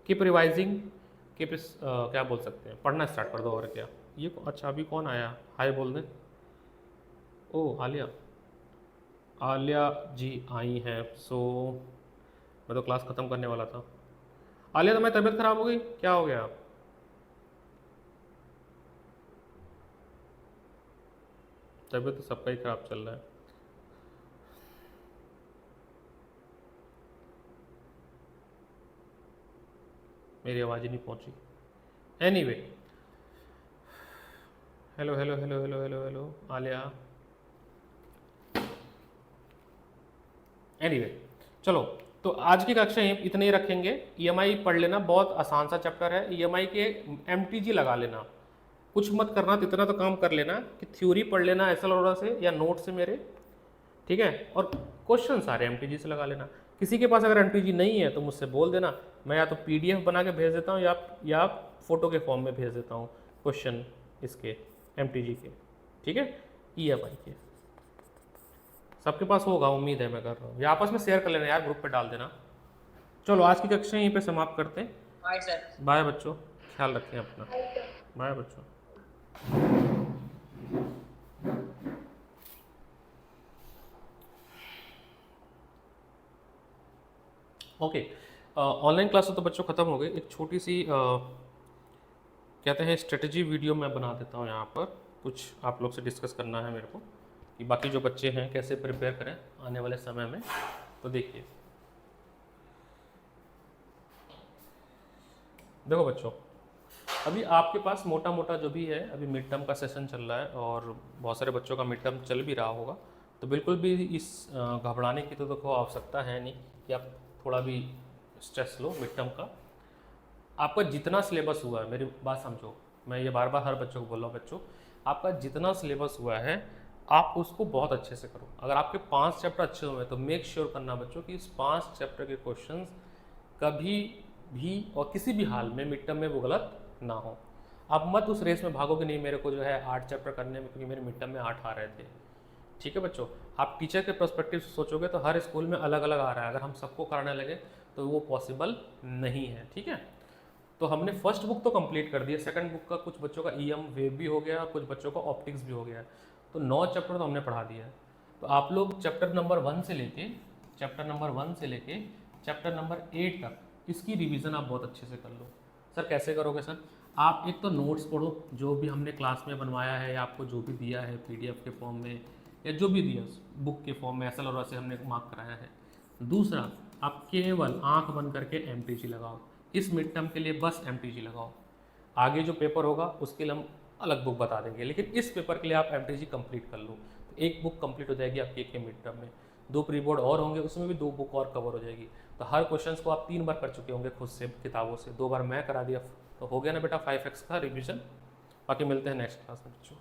keep revising, keep क्या बोल सकते हैं, पढ़ना स्टार्ट कर दो। और क्या ये अच्छा अभी कौन आया, हाय बोल दें। ओ आलिया, आलिया जी आई हैं। सो मैं तो क्लास ख़त्म करने वाला था। आलिया, तुम्हारी तबीयत ख़राब हो गई, क्या हो गया? तबीयत तो सबका ही ख़राब चल रहा है। मेरी आवाज़ ही नहीं पहुंची। Anyway, hello hello hello hello hello hello Alia. Anyway, चलो तो आज की कक्षा इतने ही रखेंगे। ईएमआई पढ़ लेना, बहुत आसान सा चैप्टर है। ईएमआई के एमटीजी लगा लेना, कुछ मत करना, तो इतना तो काम कर लेना कि थ्योरी पढ़ लेना एसएल और से या नोट से मेरे, ठीक है। और क्वेश्चन सारे एमटीजी से लगा लेना। किसी के पास अगर एमटीजी नहीं है तो मुझसे बोल देना, मैं या तो पीडीएफ बना के भेज देता हूँ या फोटो के फॉर्म में भेज देता हूँ क्वेश्चन इसके एमटीजी के, ठीक है, ईएमआई के। सबके पास होगा, उम्मीद है, मैं कर रहा हूँ। या आपस में शेयर कर लेना यार, ग्रुप पे डाल देना। चलो आज की कक्षा यहीं पे समाप्त करते हैं। Bye sir. बाय बच्चों, ख्याल रखें अपना। बाय बच्चों। ओके, ऑनलाइन क्लास तो बच्चों ख़त्म हो गई। एक छोटी सी कहते हैं स्ट्रेटजी वीडियो मैं बना देता हूँ यहाँ पर। कुछ आप लोग से डिस्कस करना है मेरे को कि बाकी जो बच्चे हैं कैसे प्रिपेयर करें आने वाले समय में। तो देखिए, देखो बच्चों, अभी आपके पास मोटा मोटा जो भी है, अभी मिड टर्म का सेशन चल रहा है और बहुत सारे बच्चों का मिड टर्म चल भी रहा होगा। तो बिल्कुल भी इस घबराने की तो देखो आवश्यकता है नहीं कि आप थोड़ा भी स्ट्रेस लो मिड टर्म का। आपका जितना सिलेबस हुआ है, मेरी बात समझो, मैं ये बार बार हर बच्चों को बोल रहा हूँ, बच्चों आपका जितना सिलेबस हुआ है आप उसको बहुत अच्छे से करो। अगर आपके 5 चैप्टर अच्छे हुए तो मेक श्योर करना बच्चों कि इस 5 चैप्टर के क्वेश्चंस कभी भी और किसी भी हाल में मिड टर्म में वो गलत ना हो। आप मत उस रेस में भागो कि नहीं मेरे को जो है 8 चैप्टर करने में, क्योंकि मेरे मिड टर्म में 8 आ रहे थे। ठीक है बच्चों, आप टीचर के पर्सपेक्टिव से सोचोगे तो हर स्कूल में अलग अलग आ रहा है। अगर हम सबको कराने लगे तो वो पॉसिबल नहीं है, ठीक है। तो हमने फर्स्ट बुक तो कंप्लीट कर दिया, सेकंड बुक का कुछ बच्चों का ईएम वेव भी हो गया और कुछ बच्चों का ऑप्टिक्स भी हो गया। तो 9 चैप्टर तो हमने पढ़ा दिया है। तो आप लोग चैप्टर नंबर 1 से लेके चैप्टर नंबर 8 तक इसकी रिवीजन आप बहुत अच्छे से कर लो। सर कैसे करोगे सर? आप एक तो नोट्स पढ़ो जो भी हमने क्लास में बनवाया है या आपको जो भी दिया है पीडीएफ के फॉर्म में या जो भी दिया बुक के फॉर्म में, एसएल और से हमने मार्क कराया है। दूसरा, आप केवल आंख बंद करके एमटीजी लगाओ। इस मिड टर्म के लिए बस एमटीजी लगाओ। आगे जो पेपर होगा उसके लिए हम अलग बुक बता देंगे, लेकिन इस पेपर के लिए आप एमटीजी कंप्लीट कर लो। तो एक बुक कंप्लीट हो जाएगी आपकी एक के मिड टर्म में। 2 प्री बोर्ड और होंगे, उसमें भी 2 बुक और कवर हो जाएगी। तो हर क्वेश्चन को आप 3 बार कर चुके होंगे खुद से किताबों से, 2 बार मैं करा दिया, तो हो गया ना बेटा 5x का रिविजन। बाकी मिलते हैं नेक्स्ट क्लास में बच्चों।